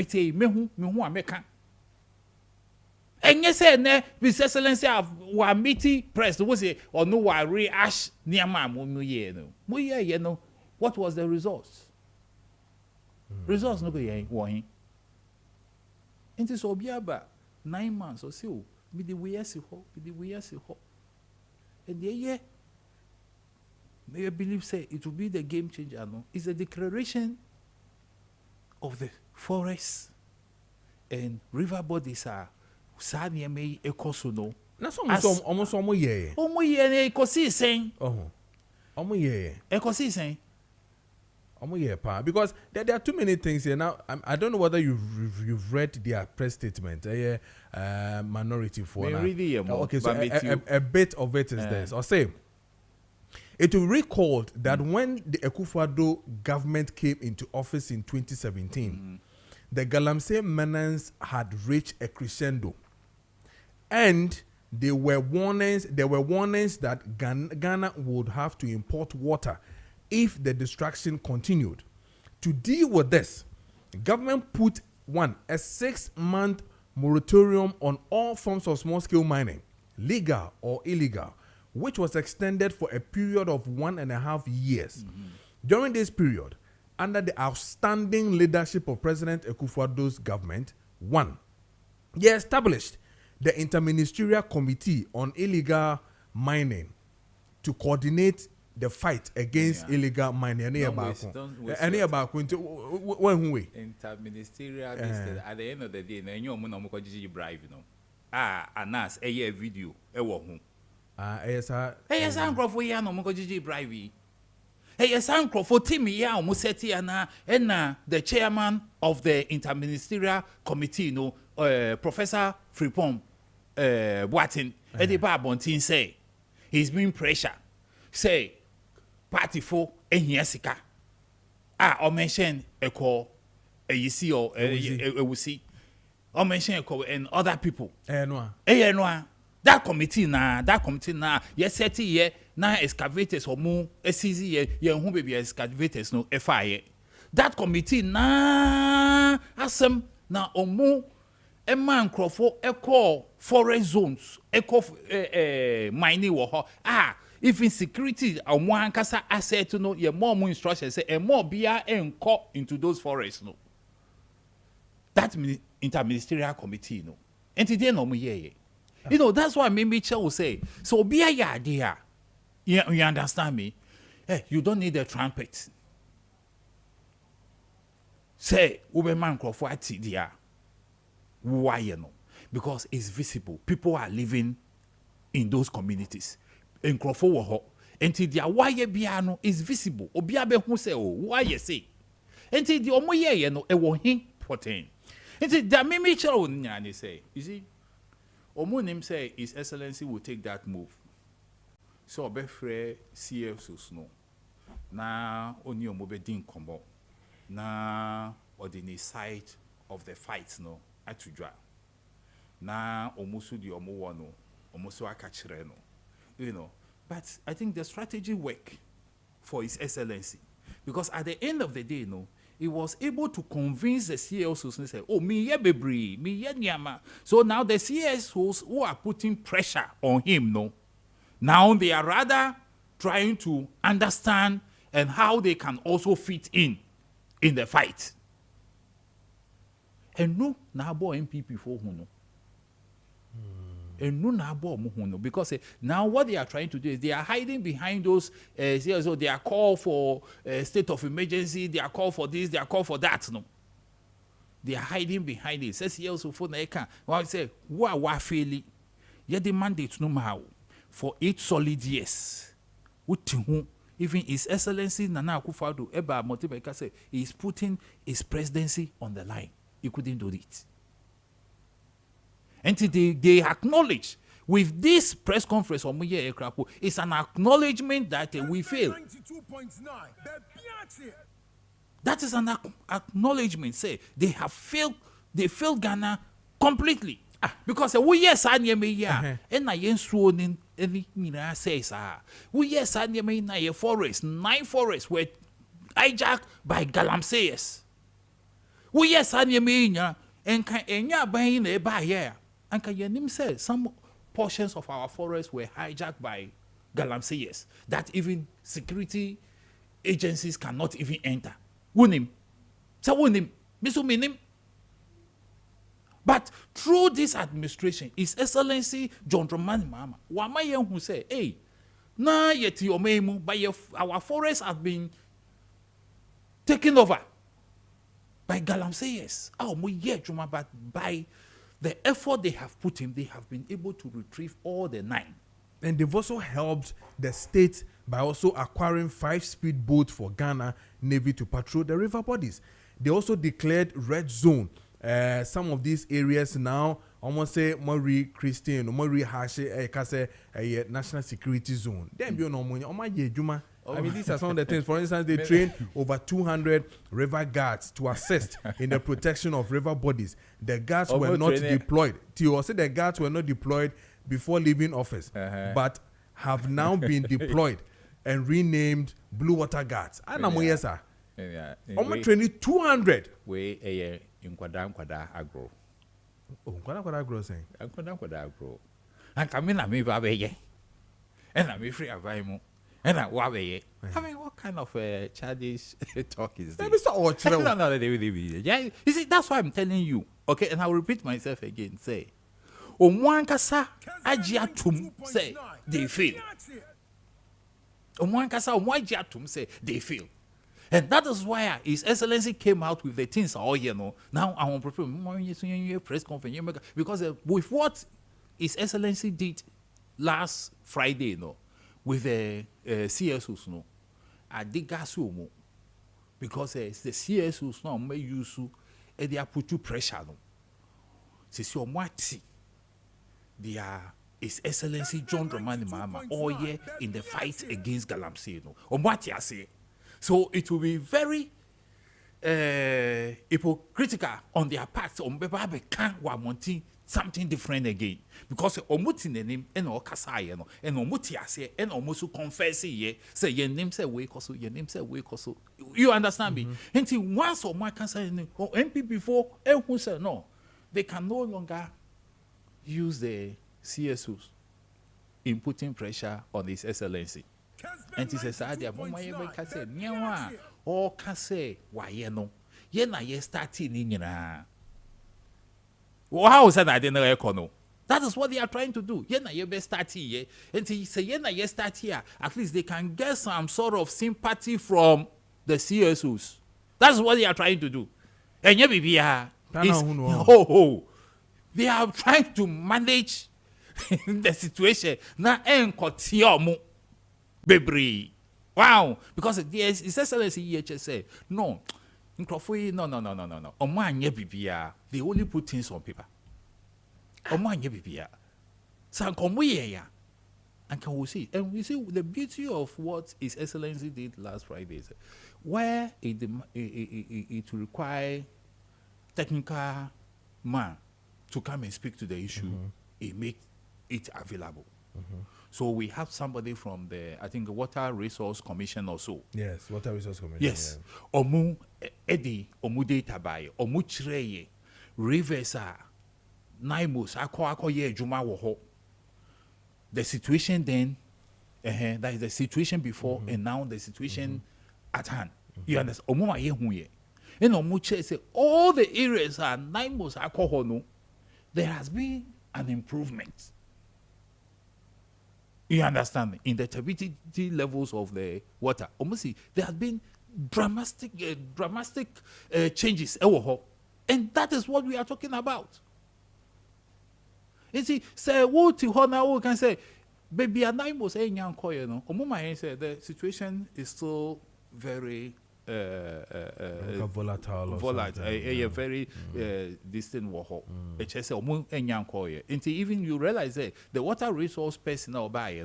say me hu ameka. And you say ne His Excellency of wa meeting press was say or no wa reash near ma mo ye no. Mo ye no. What was the results? Results no go yen wohin. Enti so obiaba 9 months or so me the we see ho. And the year may I believe say it will be the game changer no. It's a declaration of the forests and river bodies are sani me ekoso no. Na so almost ye. Omo ye na ekosi sen. Omo ye. Ekosi sen. Because there are too many things here. Now, I don't know whether you've read their press statement. Minority for now. Okay, so a bit of it is this. Or say, it will recall that when the Akufo-Addo government came into office in 2017, the Galamsey menace had reached a crescendo, and there were warnings that Ghana would have to import water if the destruction continued. To deal with this, the government put a 6-month moratorium on all forms of small-scale mining, legal or illegal, which was extended for a period of 1.5 years. During this period, under the outstanding leadership of President Akufo-Addo's government, they established the Interministerial Committee on Illegal Mining to coordinate the fight against illegal mining. Any about when we interministerial at the end of the day, you know, bribe, you know. Anas, a video, yes, uncle for ya no Mokojiji bribe. Yes, uncle for Timmy ya Museti and the chairman of the Interministerial Committee, no, Professor Fripom Boatin, Eddie Barbontin say he's being pressure. Say party for enyesika or mention a call a you see or a we see or mention a call and other people that committee na yes 30 year na excavators or more SCZ ye who be excavators no FIA that committee na asem na omu a man crofo a call forest zones a call mining wo if insecurity and one kasa asset to know your more instructions say and more beer and call into those forests no. That interministerial committee no. And today no more ye. You know that's why maybe Mitchell will say so be a idea. You understand me? Hey, you don't need a trumpet. Say woman Crawford TDR. Why you know? Because it's visible. People are living in those communities. In Crawford, until the wire piano is visible. Obiabe who say, oh, why you say? Until the omoye no, it will hint potent. Until the mimic say, you see, Omonim say His Excellency will take that move. So obefre CFOs no. Na oni omobe din kombo. Na ordinary side of the fight no atudwa. Na omusu di omo no. Omusu akachire no. You know. But I think the strategy work for His Excellency. Because at the end of the day, no, he was able to convince the CSOs and say, oh, me ye bebri, me ye nyama. So now the CSOs who are putting pressure on him, no, now they are rather trying to understand and how they can also fit in the fight. And no, na bo MPP for who no. And no na bo no, because now what they are trying to do is they are hiding behind those so they are call for state of emergency, they are call for this, they are call for that, no. They are hiding behind it. Says also for the can. Well, say wa fairly. Ye the mandate no how for 8 solid years. Even His Excellency Nana Akufo-Addo Eba Motibeka say he is putting his presidency on the line. He couldn't do it. And they acknowledge with this press conference on Maakye Ekrapo, it's an acknowledgement that we failed. That is an acknowledgement. Say they have failed. They failed Ghana completely because we yes and na yensuo ni nyina says we yes and na ye forest 9 forests were hijacked by galamseyers. We yes and nya enka enya ban na e ba here. And Kayanim said some portions of our forests were hijacked by galamseyers that even security agencies cannot even enter. Wunim. So wunim. Misu minim. But through this administration, His Excellency John Dramani Mahama, Wamaye who say, hey, na yeti omemu, but our forests have been taken over by galamseyers. Oh, but by the effort they have put in, they have been able to retrieve all the 9. And they've also helped the state by also acquiring 5-speed boats for Ghana Navy to patrol the river bodies. They also declared red zone. Some of these areas now, almost say Mori Christian, Mori Hashe, Kase, national security zone. Then be no money. I mean, these are some of the things. For instance, they trained over 200 river guards to assist in the protection of river bodies. The guards were not deployed. Tio said the guards were not deployed before leaving office, but have now been deployed and renamed Blue Water Guards. And I'm yes, sir. Almost training 200. We Nkwada agro. Oh, Nkwada agro saying. Nkwada agro. And come in, I'm a and I'm free of Vimo. And I mean, what kind of childish talk is this? No, yeah, you see, that's why I'm telling you. Okay, and I'll repeat myself again. Say, Omwankasa ajiatum say they fail. Omwankasa omwajiatum say they fail. And that is why His Excellency came out with the things all you know. Now I want to prepare press conference because with what His Excellency did last Friday, you know, with the CSOs, no, I did gas because the CSOs now may use and they are put to pressure. No, c'est your mwati. They are His Excellency John Dramani Mahama all year in the fight against galamsey. No, mwati I say. So it will be very hypocritical on their part. Ombebabe can't want something different again because omuti name and okasa no and omuti ase and omusu confess ye say your name say we koso your name say we koso. You understand me? Until once or more can say MP before who say no, they can no longer use the CSOs in putting pressure on His Excellency. And he says, I dear, Mama, you can say, Nyawa, or can say, why, you know, ye starting in yana. Well, how is that I didn't know? That is what they are trying to do. You best start here. And he say, you start here. At least they can get some sort of sympathy from the CSOs. That's what they are trying to do. And you be they are trying to manage the situation. Now, Baby, wow! Because His Excellency EHS said, no. They only put things on paper. Sankomuye, and can we see? And we see the beauty of what His Excellency did last Friday, where it require technical man to come and speak to the issue, it make it available. So we have somebody from the, I think, Water Resource Commission or so. Yes, Water Resource Commission. Yes. Omu edi omu data by omu chireye rivers are naimos ako ye juma woho. The situation then, that is the situation before and now the situation at hand. You understand? Omu ma ye huye. And omu chere say all the areas are naimos ako hono. There has been an improvement. You understand? In the turbidity levels of the water. Almost there have been dramatic changes. And that is what we are talking about. You see, say, what you can say, baby, and I must say, you know, the situation is still very volatile. Very distant war. Even you realize that the water resource personnel by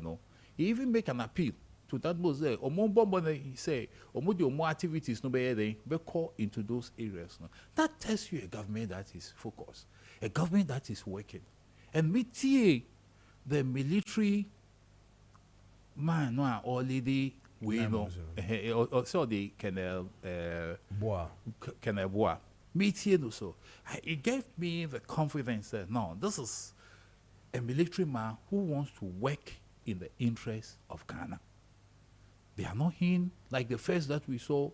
he even make an appeal to that was there. He say the activities no be call into those areas. That tells you a government that is focused, a government that is working. And me the military man no already we know also the Canal Bois. So it gave me the confidence that no, this is a military man who wants to work in the interest of Ghana. They are not in like the first that we saw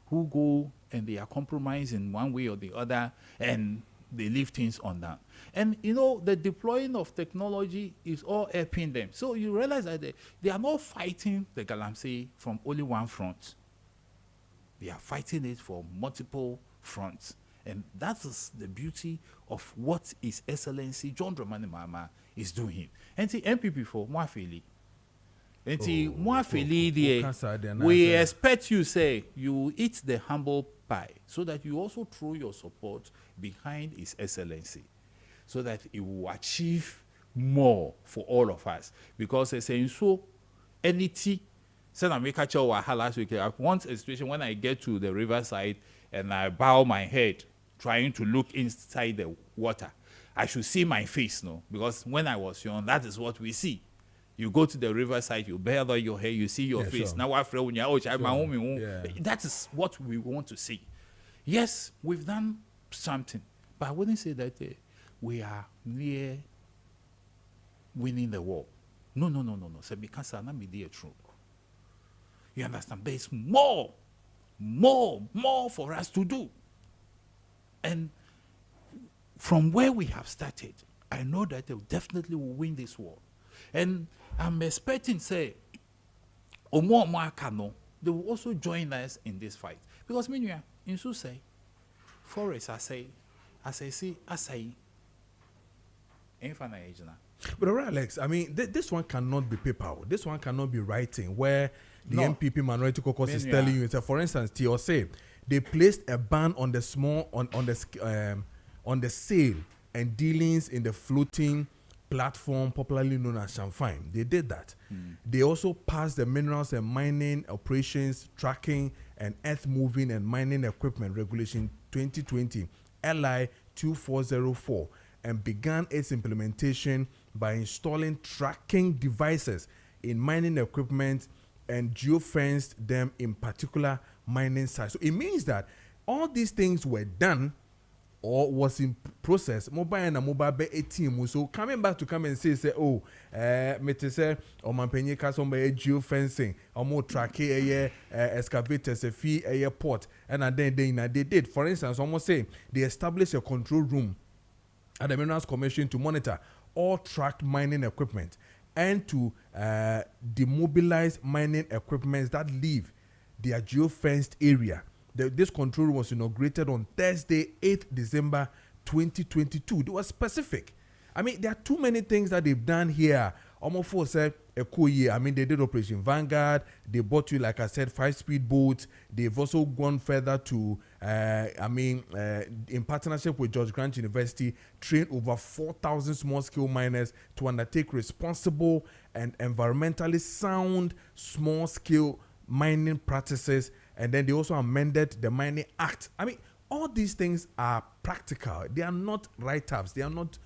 who go and they are compromised in one way or the other and they leave things undone. And you know, the deploying of technology is all helping them. So you realize that they are not fighting the Galamsey from only one front. They are fighting it from multiple fronts. And that is the beauty of what His Excellency John Dramani Mahama is doing. And the MPP for Mwafeli. And the Mwafeli, we expect you say you eat the humble pie so that you also throw your support behind His Excellency so that it will achieve more for all of us. Because they say so anything said I make a last week. I want a situation when I get to the riverside and I bow my head trying to look inside the water. I should see my face, no? Because when I was young, that is what we see. You go to the riverside, you bare your hair, you see your face. Sure. Now that is what we want to see. Yes, we've done something, but I wouldn't say that we are near winning the war. No. So because I'm not true. You understand? There's more for us to do. And from where we have started, I know that they definitely will win this war. And I'm expecting, say, Omo Moakano, they will also join us in this fight. Because, meanwhile, in so say, forest, I say, But alright, Alex, I mean, this one cannot be paper. This one cannot be writing where the MPP Minority Caucus is telling you. So for instance, TOC, they placed a ban on the on the sale and dealings in the floating platform popularly known as Champagne. They did that. They also passed the minerals and mining operations tracking and earth moving and mining equipment regulation 2020 LI 2404 and began its implementation by installing tracking devices in mining equipment and geofenced them in particular mining sites. So it means that all these things were done or was in process. Mobile be team. So coming back to come and say me say or mampenye ka somebody geofencing or more tracking excavators a fee a port and then they did. For instance, almost say they established a control room at the Minerals Commission to monitor all tracked mining equipment and to demobilize mining equipment that leave their geofenced area. This control room was inaugurated on Thursday, 8th December 2022. They were specific. I mean, there are too many things that they've done here. Almost for said a cool year. I mean, they did Operation Vanguard. They bought you, like I said, 5 speed boats. They've also gone further to in partnership with George Grant University, train over 4,000 small-scale miners to undertake responsible and environmentally sound small-scale mining practices. And then they also amended the Mining Act. I mean, all these things are practical. They are not write-ups. They are not.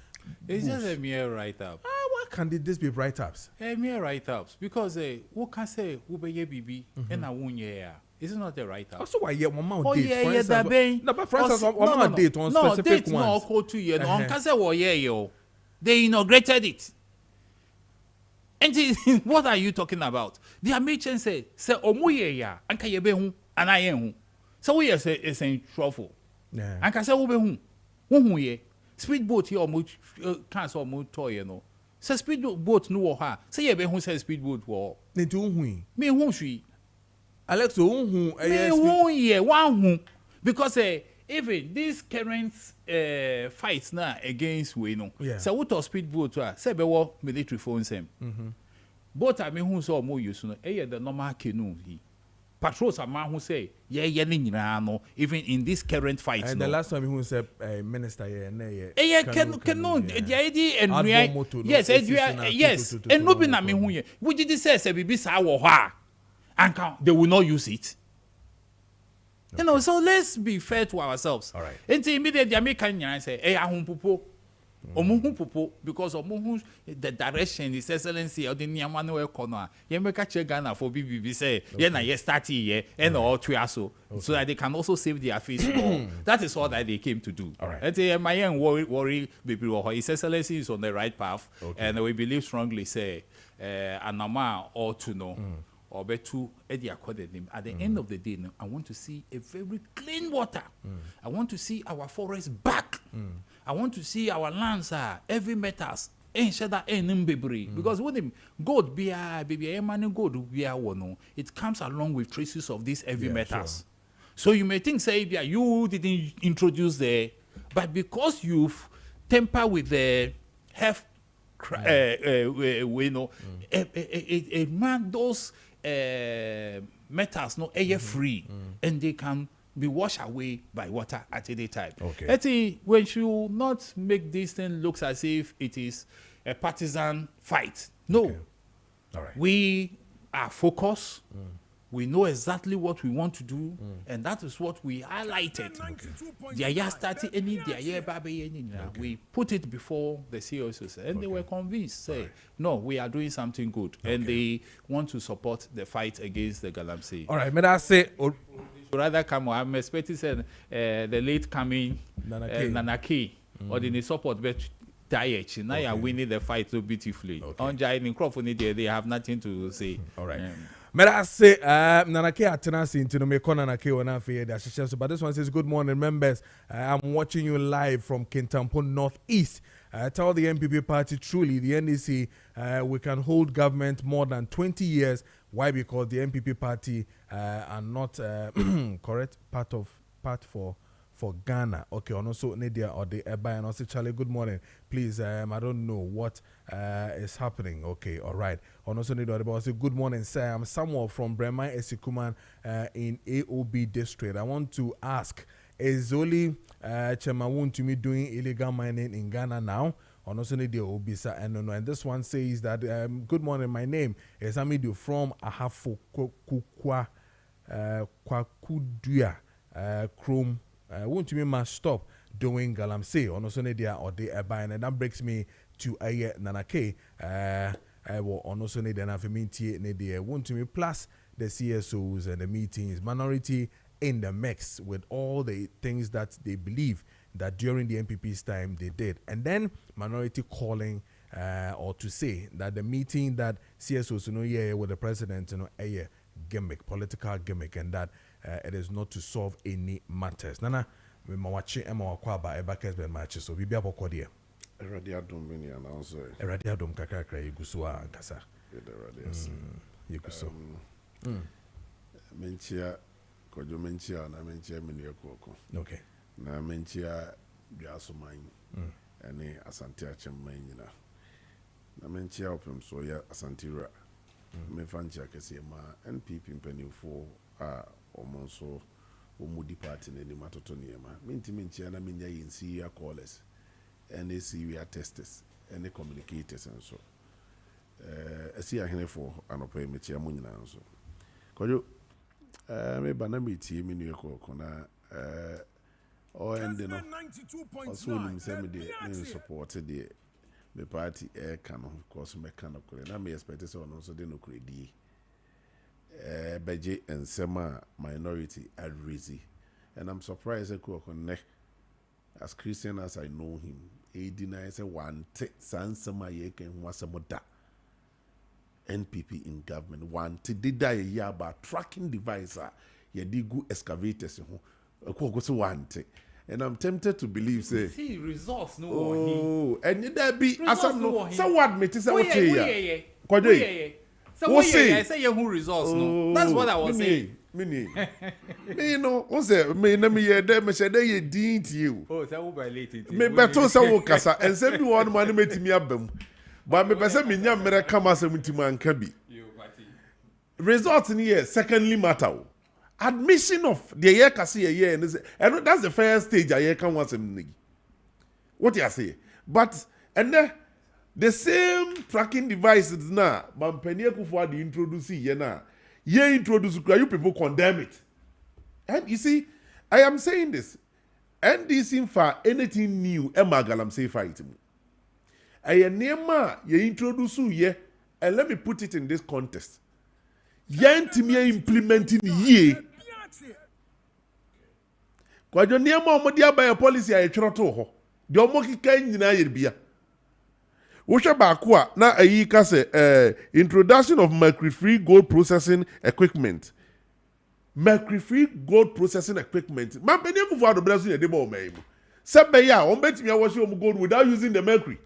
It's just a mere write-up. Why can't this be write-ups? A mere write-ups because who can say who be BB and a 1 year? It's not a write-up. Also, why one month Oh date? yeah, for yeah, instance, that be. No, but for instance, one month date on no, specific date ones. No, call 2 years. No, on can say oh yeah, yo. They inaugurated it. And what are you talking about? The American say omu yeah, anka ye be hu, and I am. So we say it's in trouble. Yeah. Anka say wo be hu ye. Speedboat here omu cancel omu toy you know. Say speedboat no wo ha. Say ye be hu say speedboat wo. Ne do hu. Me hu hwi. Alex hu Me hu ye wan hu because even these current fights now against we know. Yeah. So what to speedboat say be wo military phones him. Both I mean who saw more use no the normal canoe he. Patrols are man who say yeah no even in this current fight and no. the last time he said minister Canoe the idea and yes yes and no be na me who ye we did say bibi sa wo ha and they will not use it. You know, so let's be fair to ourselves. All right. Until immediately American say ahun popo omuhu popo because omuhu the direction his excellency or the niama no econo ye make che Ghana for BBB say ye na ye start here and all so that they can also save their face more. That is all that they came to do. All right. And my worry his excellency is on the right path and we believe strongly say anama ought to know or better at the end of the day I want to see a very clean water. I want to see our forests back. I want to see our lands heavy metals because with him gold it comes along with traces of these heavy metals. Sure. So you may think say you didn't introduce the but because you've tampered with the health man those metals no air free and they can be washed away by water at any time. Okay. When you not make this thing looks as if it is a partisan fight. No. Okay. All right. We are focused. We know exactly what we want to do, and that is what we highlighted. We put it before the CEOs, and they were convinced, say, no, we are doing something good, and they want to support the fight against the Galamsey. All right, may I say, rather come, I'm expecting the late coming Nanaki, or the support, but Diet. Now you are winning the fight so beautifully. On Jai Crawford, they have nothing to say. All right. May I say, Nanake Atenasi into the Mekon Nanake Wanafe, but this one says, good morning, members. I'm watching you live from Kintampo Northeast. Tell the MPP party, truly, the NDC, we can hold government more than 20 years. Why? Because the MPP party are not correct part for Ghana. Okay, and also Nadia or the Eba and also Charlie, good morning. Please, I don't know what is happening. Okay, all right. And also Nadia or say good morning, sir. I'm Samuel from Brema Esikuman in AOB district. I want to ask, is only Chemawun to me doing illegal mining in Ghana now? And also Nadia Obisa and this one says that good morning, my name is Amidu from Ahafo Kukwa Kwakudua Chrome. Won't you must stop doing Galamsey on also Nadia or the Ebine, and that brings me to Nanake. On also Nadia Nafiminti Nadia won't me plus the CSOs and the meetings, minority in the mix with all the things that they believe that during the MPP's time they did, and then minority calling or to say that the meeting that CSOs with the president a gimmick, political gimmick, and that it is not to solve any matters. Nana, we mawachi ema wakwaba eba essbenMaakye so bibia bokode. Eradiadom bini announce. Eradiadom kakakra yegusua nkasa. Yeguso. Menchia Kojo menchia na menchia mini ekoko. Okay. Na menchia biasoman. Ene asante achemman nyina. Na menchia opem so ya asantira. Me fanchia kese ma NPP mpanifo a omonso Omudi party ne matoto niema. Minti minchia na minya yin Syria callers and the Syria testers and the communicators and so. I see a hene for an opera michia munina and so. Kojo me banami tea me new kona or ending also in semi supported the party air canon, of course, mechanical, and I may expect so also the no credi. Beje and Sema minority at Rizzi. And I'm surprised I could connect as Christian as I know him. 89 say one san Sema Yek and was a moda. NPP in government. One did die a year about tracking device. Ye dig good excavators. And I'm tempted to believe say see results no oh and there be as I'm no so so what me to say what yeah so what I say who results no that's what I was saying me no o say me na me ye there me say there ye din to you oh say wo violate me beto say wo kasa and say me one man metimi abam but me pese me nya mere kama say mutimi anka bi results in here secondly matter admission of the year kasi year and that's the first stage I can want some what you say but and then the same tracking devices now Mampenia Kufuor the introduce ye na ye introduce you people condemn it and you see I am saying this and this in for anything new emagalam say fight me I nema ye introduce ye and let me put it in this context ye ntimi implementing ye Kwajo niema omodi abaya policy a etwero to ho de omo kika nyina yerbia wo hwe ba ko a na ayi ka se introduction of mercury free gold processing equipment man peni ku fo adobra so ye de ba o mai mu se be ya o betimi a wo hwe gold without using the mercury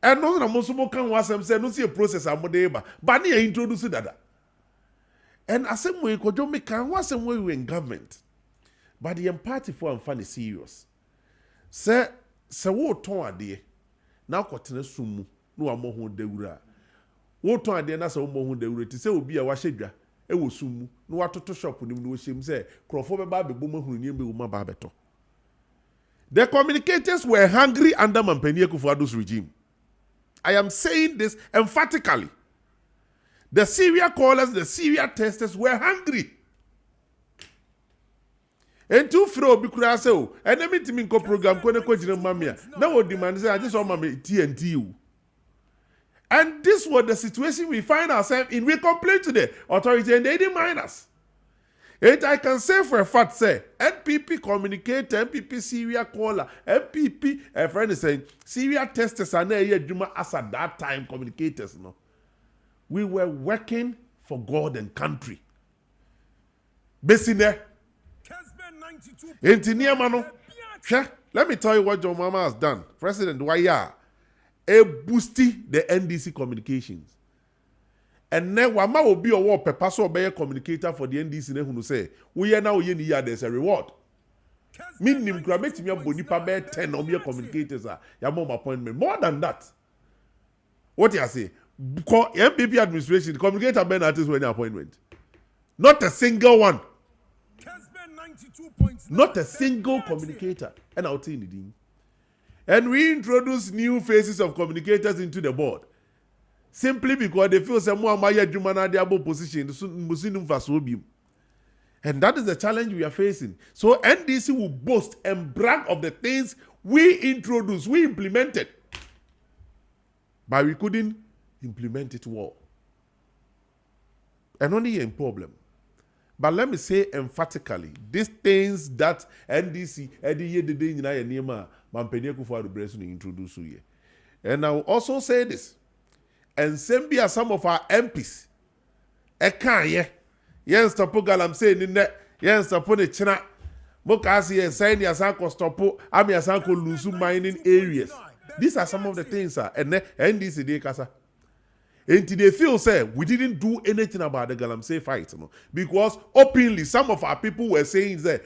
and no na mo so mo kan wasem se no se process amode ba na ye introduce dada and asem we Kojo me kan wasem we in government. But the party for and funny serious. Say wo ton ade. Na kwotene sumu no amohu dewura. Wo ton ade na se wo mohu dewura ti se obi a wahedwa e wo sumu no watoto shop nim no hiem se krofo be ba bebo mahunu ni embe wo ma ba beto. The communicators were hungry under Mampenie Kufuor's regime. I am saying this emphatically. The Syria callers, the Syria testers were hungry. And two fro bi kura say o enemy timi nko program ko ne ko jina mamia na wo demand say I just want mama TNT. And this was the situation we find ourselves in. We complain to the authority and they didn't mind us. And I can say for a fact say NPP communicator, NPP Syria caller, NPP a friend is saying Syria testers are not yet Juma as at that time communicators no. We were working for God and country. Besine Engineer Mano, let me tell you what John Mama has done. President Waya, boosting the NDC communications. And then Wama will be a war per pass or communicator for the NDC who say, we are now in the year, there's a reward. Meaning, grabbing me up Bonipa bear 10 or mere communicators are Yamom appointment. More than that. What you say? MPP administration, communicator Ben artists when appointment. Not a single one. Not a single communicator. And I'll tell you. And we introduce new faces of communicators into the board. Simply because they feel someone Maya Jumana Diabo position. And that is the challenge we are facing. So NDC will boast and brag of the things we introduced, we implemented. But we couldn't implement it well. And only a problem. But let me say emphatically, these things that NDC, introduce here. And I will also say this. And same be as some of our MPs. Yes, Tapo Galam saying in that, yes, Tapo the China. Mokasi and Sandy Asanko Stopo, Ami Asanko Lusu mining areas. These are some of the things, sir. And NDC de Casa. And they feel say we didn't do anything about the Galamsey fight, no? Because openly some of our people were saying that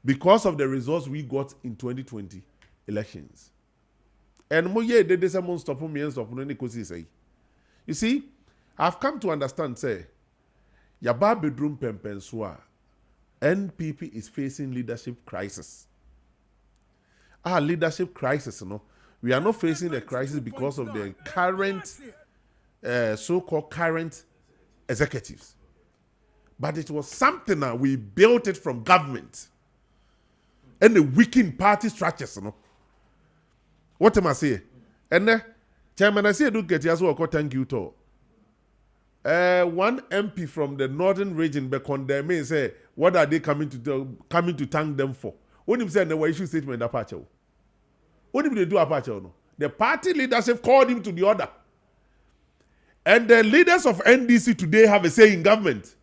because of the results we got in 2020 elections. And moye they say stop me and stop no say. You see, I've come to understand say Yaba bedroom pempensua. NPP is facing leadership crisis. Our leadership crisis, we are not facing a crisis because of the current, so-called current executives. But it was something that we built it from government and the weakened party structures, What am I saying? And then, Chairman, I say, do get you so thank you to. One MP from the northern region, but condemn me and say, what are they coming to thank them for? When him say, no, issue statement Apache. What did they do Apache? No? The party leadership called him to the order. And the leaders of NDC today have a say in government.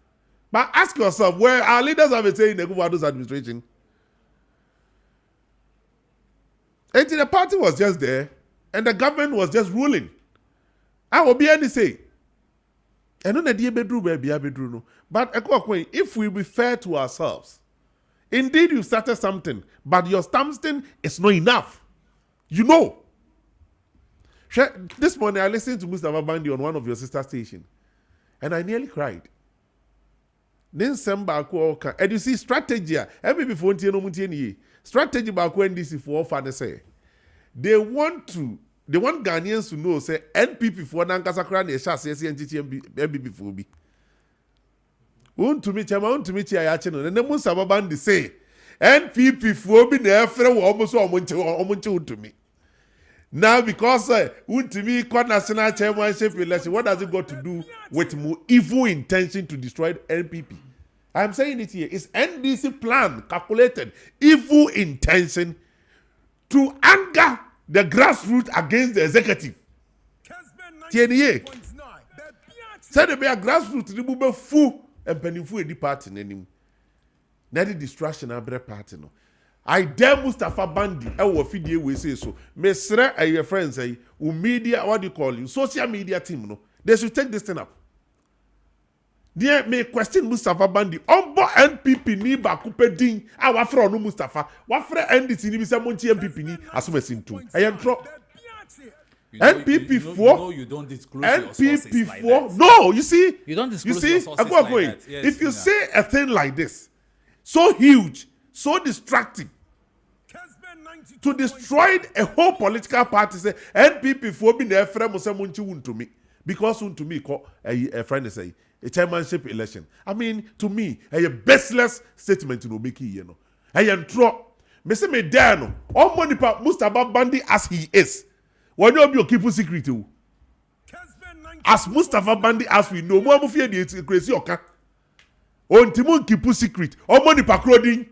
But ask yourself, where our leaders have a say in the Guvado's administration? And the party was just there, and the government was just ruling. I will be any say. And on the dear bedroom, no. But if we be fair to ourselves, indeed you started something, but your something is not enough. You know. This morning I listened to Mustafa Bandi on one of your sister stations, and I nearly cried. Then and you see strategy. Every before strategy back when this is for father say they want Ghanaians to know say NPP for Nankasakra ne sha say NPP before be. To me chiayache and then Mustafa Bandi say NPP for be na efre wo almost omonche to me. Now, because to me, national chairmanship election, what does it got to do with more evil intention to destroy NPP? I'm saying it here. It's NDC plan, calculated, evil intention to anger the grassroots against the executive. TNA. Say the grassroots, the move full and pennyful the party name. Not the distraction of the party. No. I dare Mustafa Bandi. I will feed you. We say so. Mesra, your friends say, media, what do you call you? Social media team, no. They should take this thing up. They may question Mustafa Bandi. Ombo NPP ni bakupe ding. I wafra no Mustafa. Wafra NDC ni bisa monchi NPP ni asume sintu. I am tro. NPP for you don't disclose NPP your for like no. You see, you don't disclose your sources like that. Yes, if you say a thing like this, so huge, so distracting, to destroy a whole political party, say NPP for being a friend of someone to me, because to me, a friend is a chairmanship election. I mean, to me, a baseless statement to make it, I am tro. Me say me there no. All money pa Mustafa Bandi as he is. When you be keep secret too. As Mustafa Bandi as we know, mo fear the crazy oka. On Timon keep secret. All money pa clothing.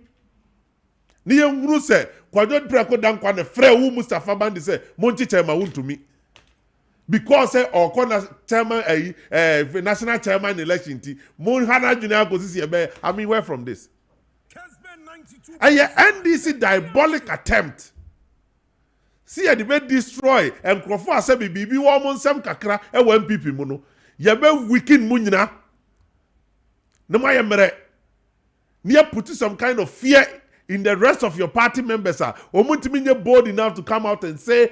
Ni yenguru say, Kojo Preko Dankwah ne frɛ wu Mustafa Bandi say, monchi chairman won to me. Because say or corner chairman national chairman election ti mon hana junior go see I mean where from this? And your NDC diabolic attempt. See the way destroy and Crawford say bibi wo mon sem kakra e wo MPP mu no. Ye be weaken mu nyina. No ma ye mere. Near put some kind of fear in the rest of your party members are omuntimi bold enough to come out and say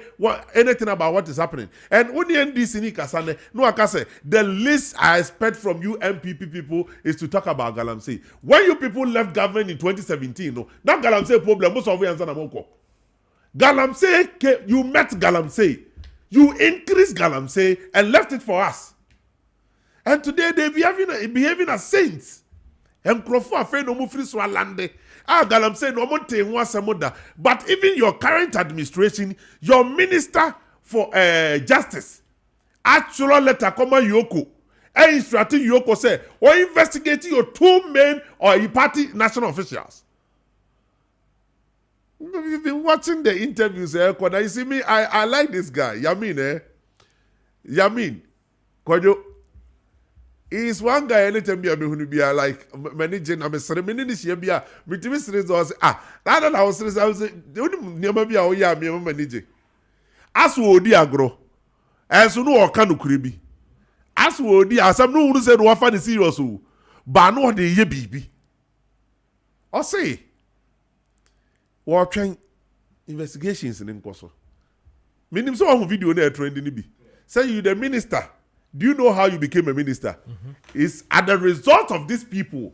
anything about what is happening. And when the NDC ni kasane, no akase, the least I expect from you MPP people is to talk about Galamsey. When you people left government in 2017, no, that Galamsey problem, most of you answer Namoko. Galamsey, you met Galamsey, you increased Galamsey and left it for us. And today they behaving as saints. And Crawford afraid no move free swalande. Galamsey no monte wasamoda. But even your current administration, your minister for justice, actually letter come Yoko. And instructing Yoko say, or investigating your two main or party national officials. You've been watching the interviews, Koda. You see me, I like this guy. Yamin, Yamin, Kojo. He's one guy anytime who be like managing. I'm a ceremony this year. Be a mitimi series was that I was the only never be a year me managing. As wo di agro, as no or kanu kribi. As wo di asam no who said wafa the serious who, but no de ye bibi. Or say, watching investigations in Nkoso. Meaning so one video there trending be. Say you the minister. Do you know how you became a minister? It's as the result of these people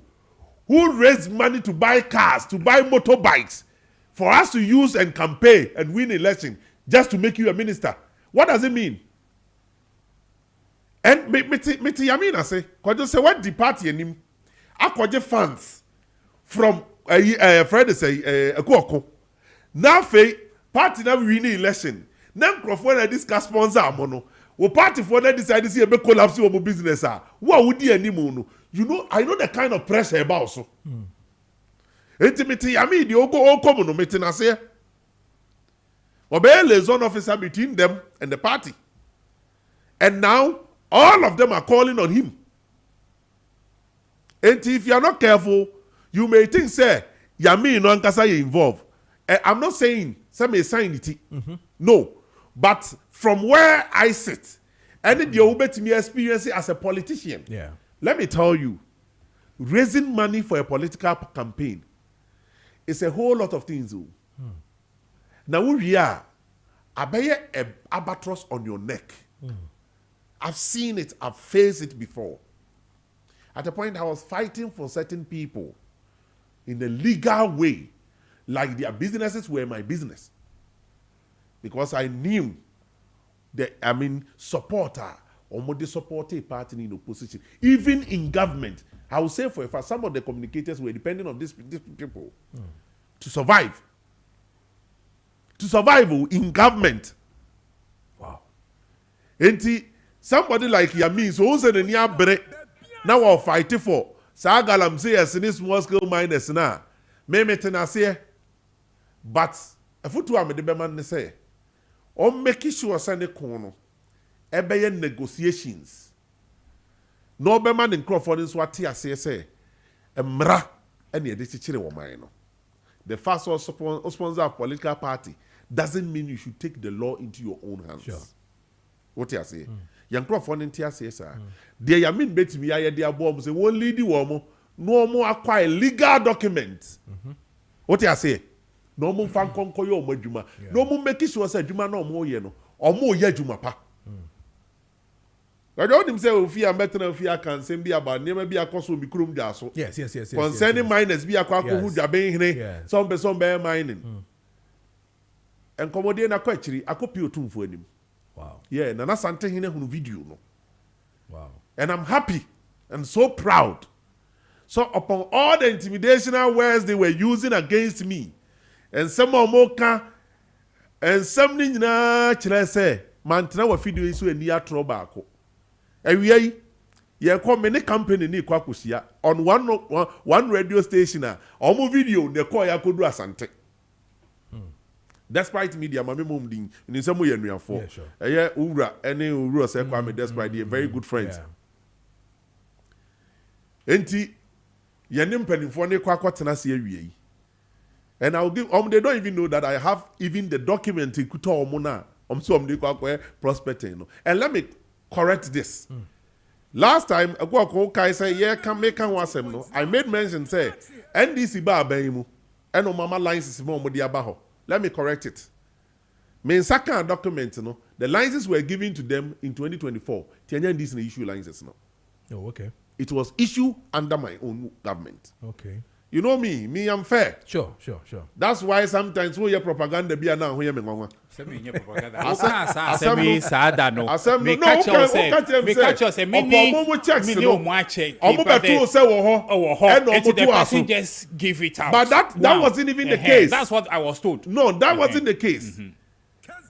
who raised money to buy cars, to buy motorbikes, for us to use and campaign and win election just to make you a minister. What does it mean? And meti yamina say, Kojo say what the party enim akwaje funds from Friday say Ekoko. Now fe party na win election. Now nkrofo na discuss sponsor amono. Wo party for that decide say be collapse wo business ah. Wo would anim no. You know, I know the kind of pressure about so. Intimity yami di oko no meti na say. Obey liaison officer between them and the party. And now all of them are calling on him. And if you are not careful, you may think, say, Yami no ankasa you involved. I'm not saying some may sign it. No. But from where I sit, and the obey me experience as a politician. Yeah. Let me tell you, raising money for a political campaign is a whole lot of things. Now we are a albatross on your neck. I've seen it, I've faced it before. At a point, I was fighting for certain people in a legal way, like their businesses were my business. Because I knew supporter, or more the supporter party in opposition. Even in government, I would say for a fact, some of the communicators were depending on these people to survive. To survive in government. Wow. Somebody like Yami, so who's in the break now I'll fight for. Sagalam say as in small scale miners now. Maybe say, but a foot to the Beman say, or make sure send a corner, ebay negotiations. No Beman in Crawford is what Tia say, a mra, and yet this is mine. The first sponsor of political party doesn't mean you should take the law into your own hands. Sure. What you say? Young Crawford in Tia says, dear Yamin bet me, I dear bombs, and one lady woman, no more acquire legal documents. What you say? No more fan concoyo mojuma. No more make sure say Juma no more yeno, or more yejuma pa. I don't say if you are better if you can send be about never be a consul be krum jaso. Yes. Concerning miners be a quaco who jabe here, some bear mining. And commodity na kwachiri, I copy your for him. Wow. Yeah, Nana Sante hine hunu video no. Wow. And I'm happy and so proud. So upon all the intimidational words they were using against me, and some of moka, and some nina chile say, mantana wa video isu e niya trouble. And we ye come many company ni kwa kusia on one radio station omo video ne call ya kodu asante. Despite media, my mum ding in some way and for. Yeah, sure. Yeah, Ura, any Ura say Kwame despite they very good friends. Enti yenim penny for ne kwa tenasi. And I'll give they don't even know that I have even the document in Kuto Omona. So prospecting. And let me correct this. Last time I made mention say NDC ba abayimu and mama lines is more abaho. Let me correct it. Main second document, the licenses were given to them in 2024. Tianya this issue licenses now. Oh, okay. It was issued under my own government. Okay. You know me, I'm fair. Sure. That's why sometimes we hear propaganda be now we hear me ngwa. Asemi sada no. Me catch us say me Maakye. Omo betu say wo ho. And the person just give it out. But that wasn't even the case. That's what I was told. No, that wasn't the case.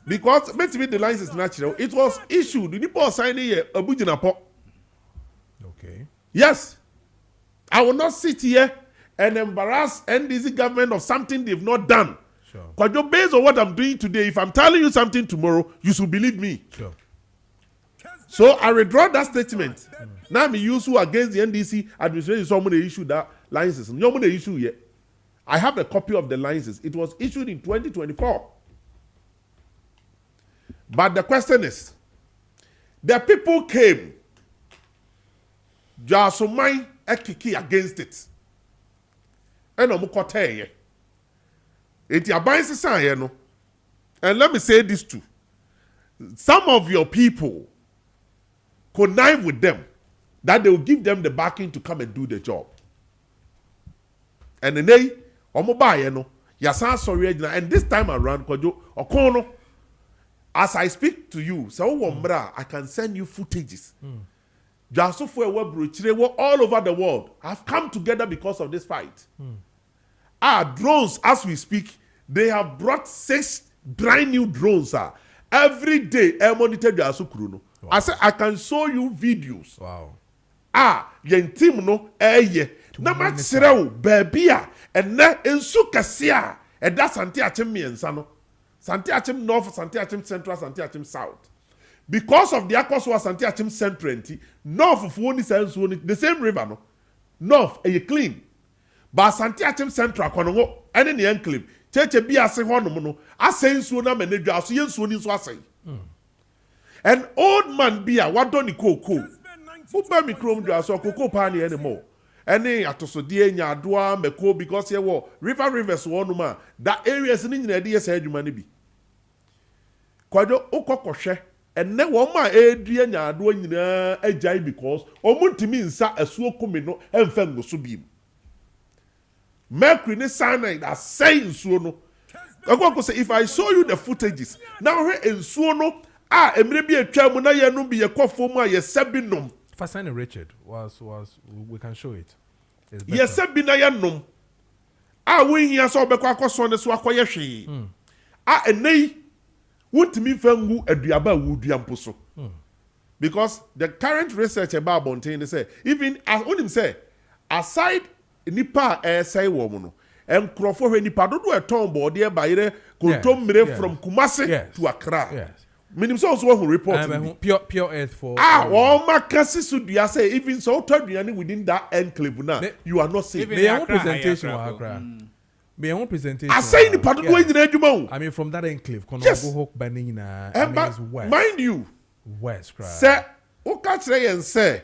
Because maybe the license is natural. It was issued. The people signing here Abujina po. Okay. Yes. I will not sit here and embarrass NDC government of something they've not done. Sure. Because based on what I'm doing today, if I'm telling you something tomorrow, you should believe me. Sure. So I withdraw that statement. Now I'm useful against the NDC administration. Someone issued that license. No one issue yet. I have a copy of the license. It was issued in 2024. But the question is, the people came. Jasomai ekiki against it. And omukote it abides sign no. And let me say this too. Some of your people connive with them, that they will give them the backing to come and do the job. And then they, and this time around, Kojo, Okono, as I speak to you, I can send you footages. All over the world have come together because of this fight. Drones, as we speak, they have brought 6 brand new drones. Every day, I monitor the Asukruno. I said, I can show you videos. Wow. Yen team no, na ma sereo, baby, and na ensu kasia, and that's Santi Achim me and Sano. Santi Achim North, Santi Achim Central, Santi Achim South. Because of the Akoswa Santi Achim Central, North of one is the same river, no? North, a clean. But Santi Achim Central, Kono, and in the enclave, Cheche be a sehono, I say Suna Manager, so yen Suni Swasay. An old man be a what don't you call cool? Who buy me chrome jar so cocoa pani anymore? Any atosodie nyadua meko because here war rivers one man that area is in the idea said you money be. Kwado okokoshe and ne one man adria nyadua nyina ejai because omuntimi nsa asuo kome no emfa ngoso bi. Mercury ne cyanide that say nsuo no. Akwa say if I show you the footages now here nsuo no emre bi atwa mu na ye no bi ye kofo mu a ye sebinom. Fasani Richard was we can show it. Yes, Sabina Yanum. We hear so beko akoso ne so akoye hwe. Enei won't me fangu aduaba wuduampo so. Because the current research about Bontain say even as on him say aside nipa say wo mu no enkrofo hwe nipa dodo eton board e ba yire kontomire from Kumasi to Accra. Yes. Minim so who report pure earth for all my cases should be say even so within that enclave now you are not safe. May own presentation may own presentation I say the part of I mean from that enclave yes. Mind you west say o catch and say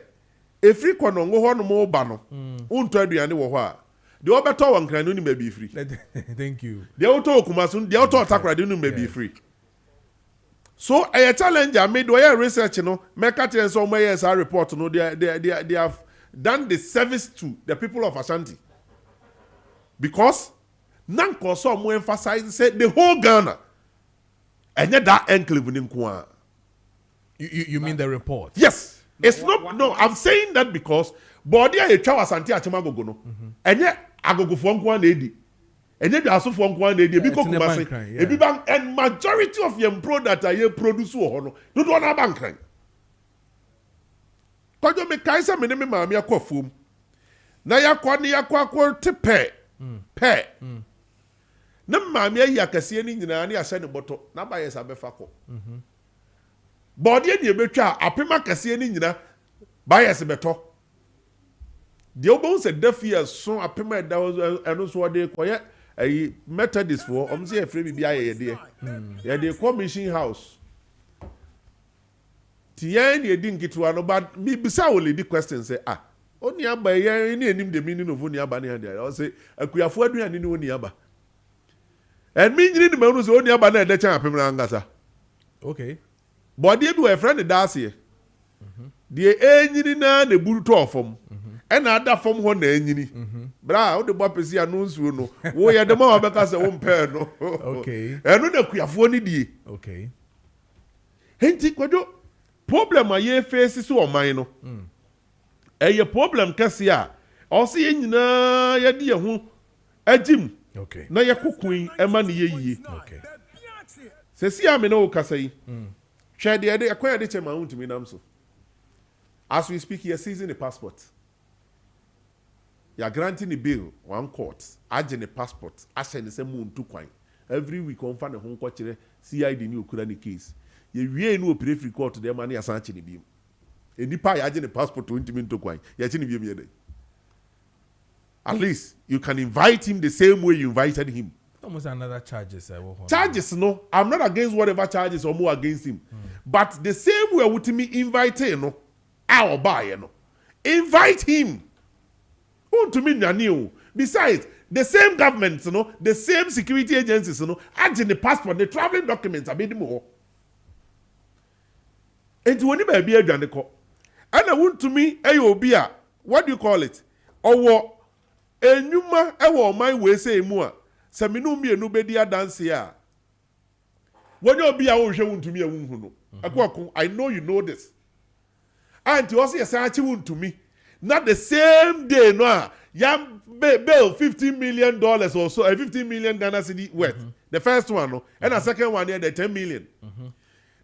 if free kono go ho no mo ba no unto aduane wo ho a the obeto wan kran no ni be free. Thank you. The auto kumasun the auto atakra no be free. So a challenge I made where research no make at so my years report no they have done the service to the people of Ashanti. Because nanko so mo emphasize say the whole Ghana and yet that enclave in Nkwa. You mean the report? Yes. It's not no I'm saying that because body a twa Asante Achimagogo no and yet agogo fo Nkwa na edi. And then also for one day, and majority of your product are you produce or no do na bank. Kojo me kaisa me ne me maami akofum. Na yakwa ne yakwa te pe. Na maami ayi akase ni nyina ne ahye ne boto na ba yes abefa ko. Body de betwa apema kase ni nyina ba yes beto. The obon se defia so apema da eno so de koye a Methodist for say free BBI yeah they call mission house. Tien ye din kitwa no but me bisa only the question say oni aba ye ni enim the meaning of oni aba ne there I say akuyafo aduane ni oni aba and me nyini me no say oni aba na e de chan apem na ngasa okay but they do a friend that's here the enyini na ne buru to ofom and other from one enyini bra wo de bo pesi anunsu no wo ye de ma obeka se wo mpe no okay eno na kuyafo ni die okay henti Kojo problem a ye face so oman no ye problem kase a o se ye nyina ye de ye ho agim okay na ye kokun e ma ne ye yie okay se si ame na wo kasa yi hwe de akwaya de chema huntumi nam so as we speak here season a passport. You are granting a bill, one court, agent a passport, ashen the same moon to coin. Every week on fan a home court, CID new Kurani case. You really know a free court to their money as Anthony Beam. A nipa agent a passport to intimate to coin. Yachini Beam. At least you can invite him the same way you invited him. Almost another charges. Charges, no. I'm not against whatever charges or more against him. But the same way with me invite him, our buyer, no. Invite him. To me, besides, the same government, the same security agencies, agent the passport, the traveling documents are made more. And when you may be a Janeko, And I want to me, Ayobia, what do you call it? Or enyuma ewo my way say mua. Seminu mi enubedia dance here. When you be a won't to me a wound. I know you know this. And you also say to me. Not the same day, no. Yam bail $15 million or so, a 15 million Ghana cedi worth. The first one, no, and the second one here, the 10 million.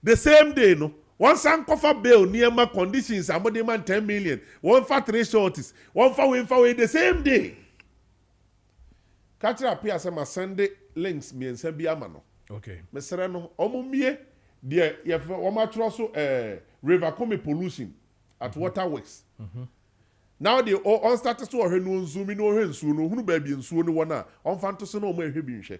The same day, no. One son cover bail near my conditions, somebody man 10 million. One for 3 shorties, one for way the same day. Catch up here some Sunday links me and Sebiamano. Okay. Mr. No, Omumie, dear, you have one much also river come pollution at waterworks. Now the all started to her no zoom in or soon, who baby and soon one on fantasy no more heavy share.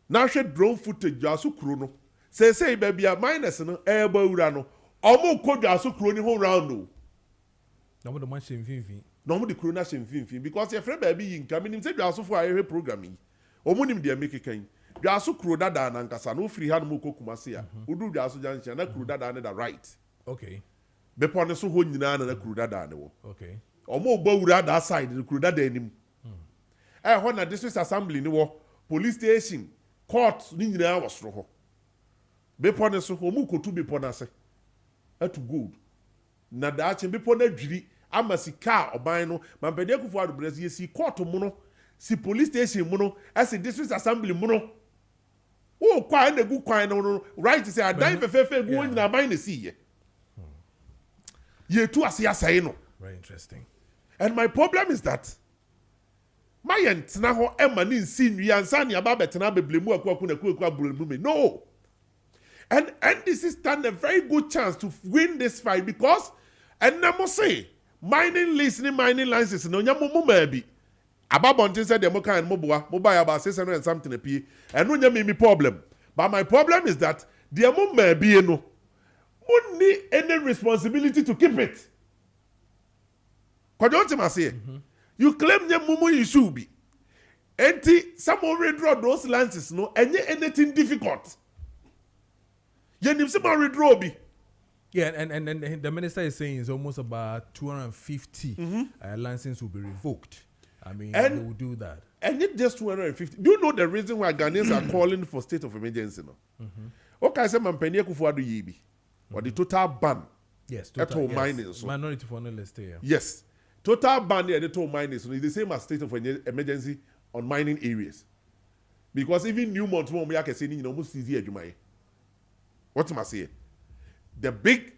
Now she drone footage Jasu Chrono. Say baby a minus no airbo rano. Almost could Jasu Chrono whole round no. No the much in Vivi. No the Chrono in Fin because your friend baby in coming in said Jasu for a programming. Omonim dear make a kind. Jasu Croda dan and Casano free hand moko kumasia. Udu Jasu Junction and Cruda dan the right. Okay. Bepon so ho nyina na Cruda dan wo. Okay. Omo gbo wura that side the Cruda dan nim. Ho na district assembly ni wo police station court ni nyina wo soro ho. Bepon so omo kotu bepon ase. Atu gold. Na da ache bepon adwiri amasika oban no mampede akufo adobrasi yesi court mu no si police station mu no as district assembly mu no. Oh, kwa na gu kwa no right say adan fefefe gu nyina ban na si ye. Ye tu ase asai no. Very interesting. And my problem is that my entna ho ema ni nsi nwi ansa ne aba betena beblemu akwaku na kwaku abulemu me. No. And this is stand a very good chance to win this fight because and I must say mining licenses no nyamumu maybe. Ababontin said the moka and moboa buy about 600 and something a p and no me problem. But my problem is that the mum may be no need any responsibility to keep it. You claim your mumu you should be. Someone redraw those lances no and anything difficult. You need some redraw be. Yeah, and the minister is saying it's almost about 250 licenses will be revoked. I mean, they will do that. And not just 250. Do you know the reason why Ghanaians are calling for state of emergency now? Okay, I said, Mampenia Kufuadu Yibi. Or the total ban. Yes, total yes. Mining. So. Minority for no list here. Yes. Total ban there, the total mining. So it's the same as state of emergency on mining areas. Because even New Montreal, we are saying, almost easier to my. What am I saying? The big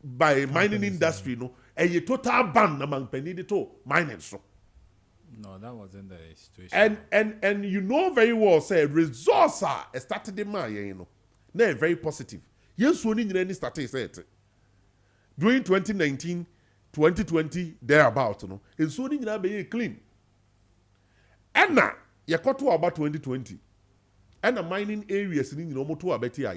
by mining industry, no, and a total ban among penny to mining. So. No, that wasn't the situation. And you know very well, say resource started the man, you know. They're very positive. Yes, we need any statistics. During 2019, 2020, thereabout, you know, and so need to be clean. And now, you got to about 2020, and the mining areas in no more to a better.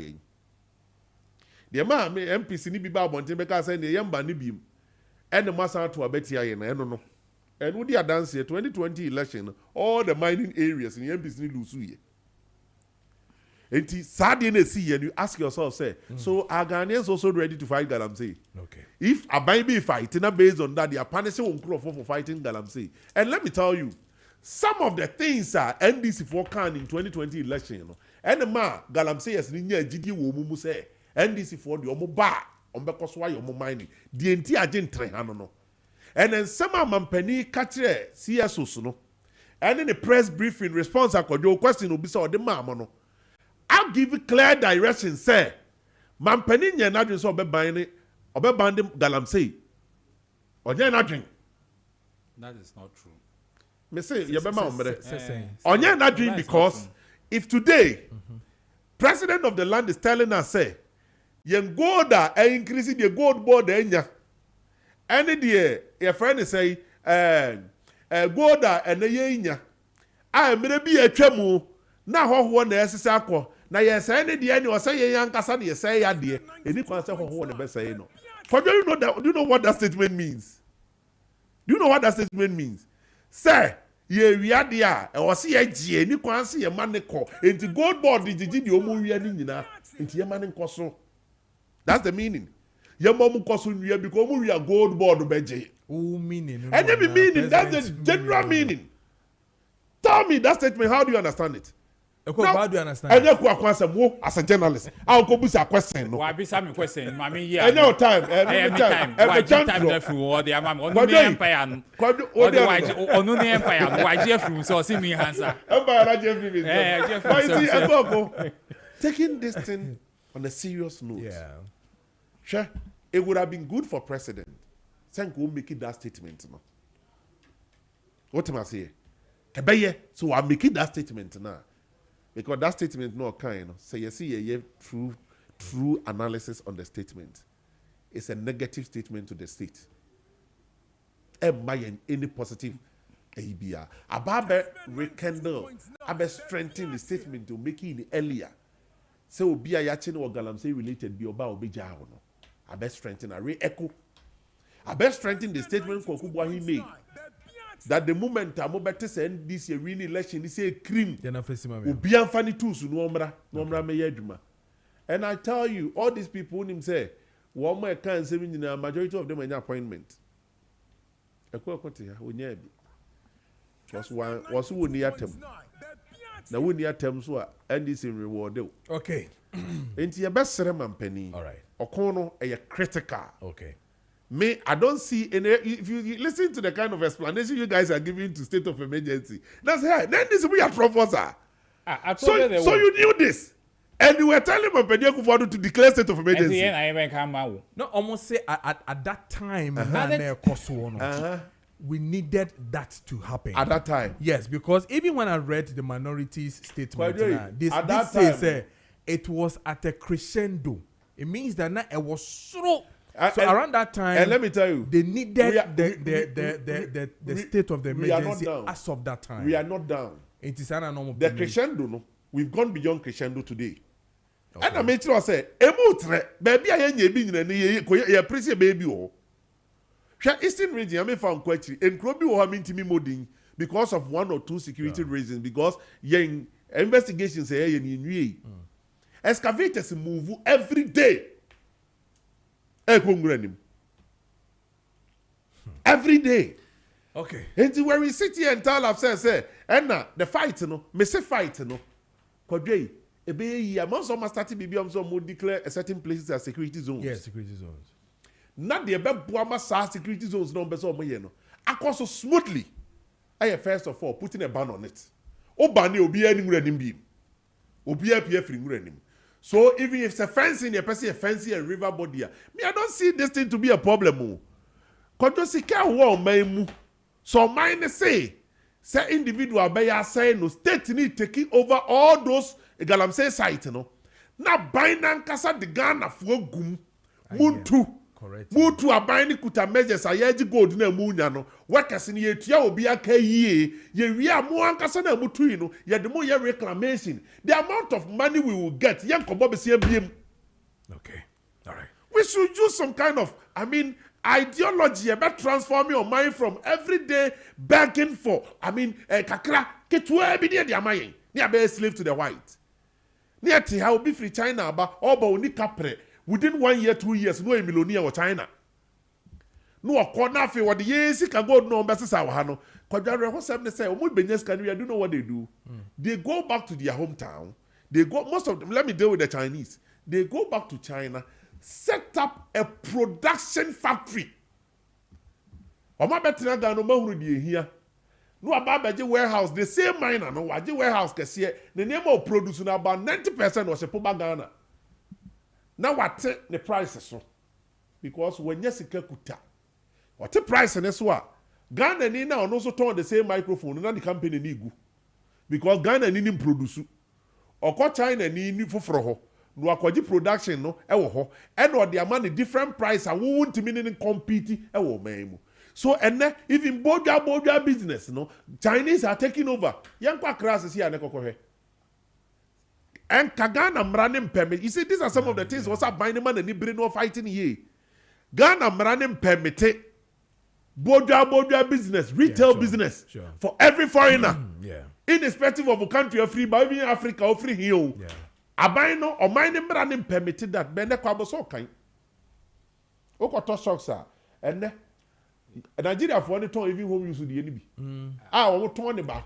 The man MPC ni biba bonte because say the yamba ni bim, and the master to a better. I don't know. And with the dance here, 2020 election, all the mining areas in the MPC lose you. And sadly, see, and you ask yourself, say, so are Ghanaians also ready to fight Galamsey? Okay. If a baby fight, based on that, they are punishing Unkro for fighting Galamsey. And let me tell you, some of the things are NDC for can in 2020 election, you know. And the man, Galamsey has Ninya Gidi Womu say, NDC for the Omo Bar, Ombekoswa Omo mining, the entire gentre, I don't know. And then some Mampeni Katre, CSO, no. And in the press briefing response, I could your question will be so the mamma. I'll give you clear direction, say. Mampeni Yanadrin so be buying Galamsey. Or Yanadrin. That is not true. Me say, you be mamma. on Yanadrin because if today, President of the land is telling us, say, Yen gold increasing the gold board, any day, your friend is say, gold and the yenya. I may be a tremu. Now, what the SSA now, yes, any day, you say, young Cassan, you say, ya dear, and you can't say what the best say, no. For you know that, you know what that statement means? Do you know what that statement means? Say, we are there, and was see a G, and you can't see a man call into gold board, did you omu into your man in Cosso? That's the meaning. Your mom cost you because we are gold board beje. Oh, meaning. And every meaning, that's the general meaning. Tell me that statement, how do you understand it? How do you understand? And you as a journalist, I'll go with a question. Why be some question, Mammy? Yeah, and no time, every time. Or the Amam on the Empire, or the Empire, why Jeffrey so see me answer. Taking this thing on a serious note. Yeah. Sure, it would have been good for president. Thank you making that statement. No. What am I saying? So I'm making that statement now. Because that statement no kind. So you see a true analysis on the statement. It's a negative statement to the state. Any positive ABR. About rekindle, about strengthen the statement to make it earlier. So be a yachin or galamsey related be about obeja. About strengthen a re-echo. About strengthen the statement Kokubwa he made. That the moment I'm about to send this year really election, this year cream will be unfunny too, so no mra. And I tell you, all these people who say, one more can say in a majority of them in appointment. Was who near them. Now, we near them so and this in reward. Okay. Into your best ceremony penny. All right. Okono a critical. Okay. Me, I don't see any. If you listen to the kind of explanation you guys are giving to state of emergency, that's right. Then this will be a proposal. So you knew this, and you were telling Maakye Kufuor to declare state of emergency. No, almost say at that time, we needed that to happen. At that time, yes, because even when I read the minorities statement, this says it was at a crescendo. It means that now it was so. So around that time, and let me tell you, they needed the state of the emergency as of that time. We are not down. It is an normal. The crescendo, no, we've gone beyond crescendo today. Okay. And I made sure I say, "Emutre, baby, I ain't ye appreciate baby oh." Eastern region, I may found question, and Krobi will have to me modding because of one or two security reasons. Because young investigations say excavators move every day. Every day. Okay. And when we sit here and tell ourselves, and now the fight, me say fight, Kodwe, a be most of my starting BBM so more declare a certain places as security zones. Yes, security zones. Not the above Buama security zones number so more, I call so smoothly. I first of all putting a ban on it. Obani will be any running beam. Will be a PF ring. So even if it's a fencing, a person a fancy a river body, me I don't see this thing to be a problem. Kojo sika wo maimu. So mine say individual by ya say no state need taking over all those galamsey site no. Na bainan kasa de Ghana fo gum. Muntu. Mutu abani kuta measures ayaji gold na munya no. Workers ni yetua obi aka yie. Ye wi amu ankasa na mutu yi no. Ye de mo ye reclamation. The amount of money we will get. Yen kobo be se biem. Okay. All right. We should use some kind of, ideology about transforming your mind from everyday begging for, kakra, ketwa bi de amayen. Ni abe slave to the white. Ni ati how be free China aba, oba oni kapre. Within 1 year, 2 years, no a millionaire or China. No a corner for what the years can go no ambassadors our hano. Quadra was something say, we do know what they do. They go back to their hometown. They go, most of them, let me deal with the Chinese. They go back to China, set up a production factory. Oma betina ga no mahuru die hia. No ababaje warehouse, the same miner no waje warehouse kese. The name of produce na about 90% was a poba Ghana. Now what the prices so? Because when you see kuta, what the price and so Ghana ni now also turn the same microphone and the company ni go. Because Ghana ni produce. Or China ni for no akwaji production no e wo ho e no the amount different price and we want to mean compete e wo man. So and even bodja business no Chinese are taking over. Yankwa crisis here na kokohwe. And Ghana mranim permit. You see, these are some of the things what's up binding man and ni no fighting here. Ghana mranim permit bodja business, retail business for every foreigner. Irrespective of a country or free, but even Africa or free here. Abino or mine mranim permitted that bene kwabo so kind. okoto shocks ene Nigeria for any ton even home use the enemy we ton the back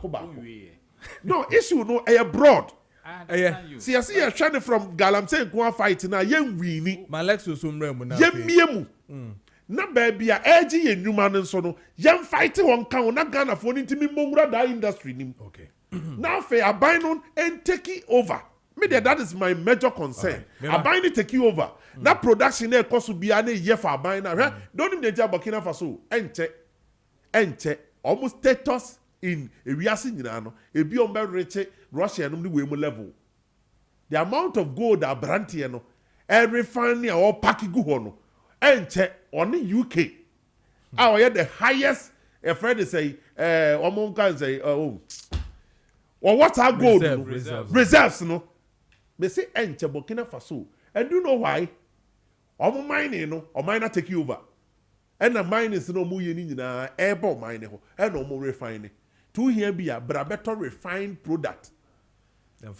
no issue no broad see I trying from Galamsey go fight na yen wini Malexo somrem na yemiemu na baby a eji ye nwuma no so no yen fight won kan na Ghana for ntimi monwura da industry nim okay now fe aban no and take over me that is my major concern aban ni take over that production e cost bia na ye for aban na don't even dey Burkina Faso enche almost status in ewiase nyina no ebi on be reach Russia no we level the amount of gold that brantie no every refinery or pack go ho no enche on UK our the highest a friend say omon kan say or what are gold reserves no me say enche Burkina Faso and do you know why omo mining no o miner take you over and the mining no mu ye ni nyina ebo mining ho and no mo refining to here be a better refined product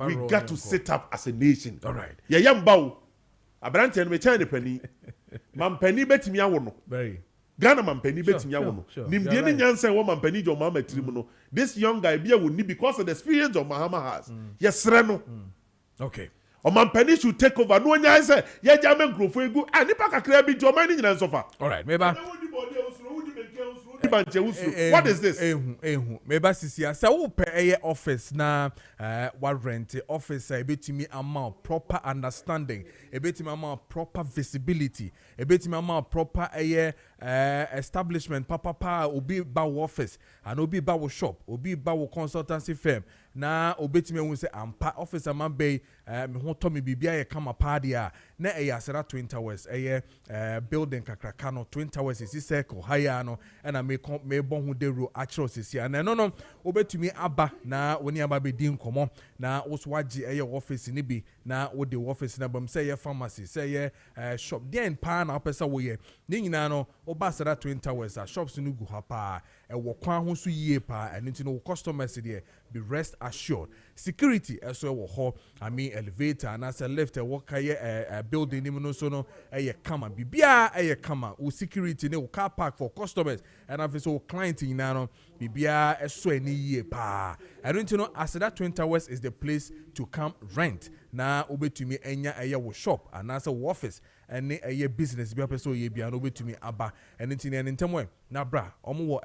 we got to set up as a nation all right yeah yamba abrante no me chane pani mampani betimi awo no very Ghana mampani betimi awo no nimdie ni nyansa wo mampani jo mama tirim no this young guy be a ni because of the experience of Mahama has yesre no okay o mampani should take over no nya say ye jame nkrofo egu anipa kakra bi jo mani nyina nsofa all right meba what is this meba sisia say wo pe office na wa rent office ebetimi ama proper understanding ebetimi ama proper visibility ebetimi ama proper establishment papa obi ba wo office and obi ba wo shop obi ba wo consultancy firm na obetimi hu say ampa office ama be me ho to me bibia ye kama padia na asera Twin Towers building kakraka no Twin Towers is circle higher no and me bon hu de ro achro sisia na no obetumi aba na woni aba be di nkomo na wo so wage office ni bi na wo de office na bam say pharmacy say shop den pa na opesa wo ye ni nyina no oba asera Twin Towers shops no gu ha pa wo kwan ho so yie pa and no customers there be rest assured security eso wo ho I mean elevator and as a lift work building ni no so no kama bibia kama o security ne o car park for customers and after client nyina no bibia eso ani yie pa and as that Twin Towers is the place to come rent na obetumi enya wo shop and as a office and business bi apeso ye bia no obetumi aba and ntemo na bra omo wo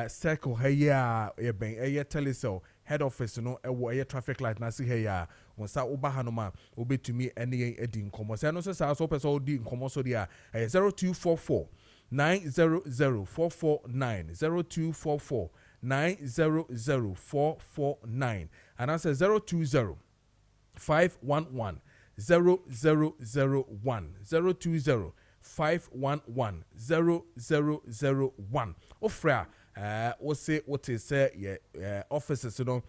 circle here ben telecell head office no ewo traffic light na see here wonsa oba hanoma obetumi ene edi nkomo se no so person odi nkomo so dia 0244 900449 0244 900449 and answer 020 511 0001 020 511 0001 ofra o say what is say offices no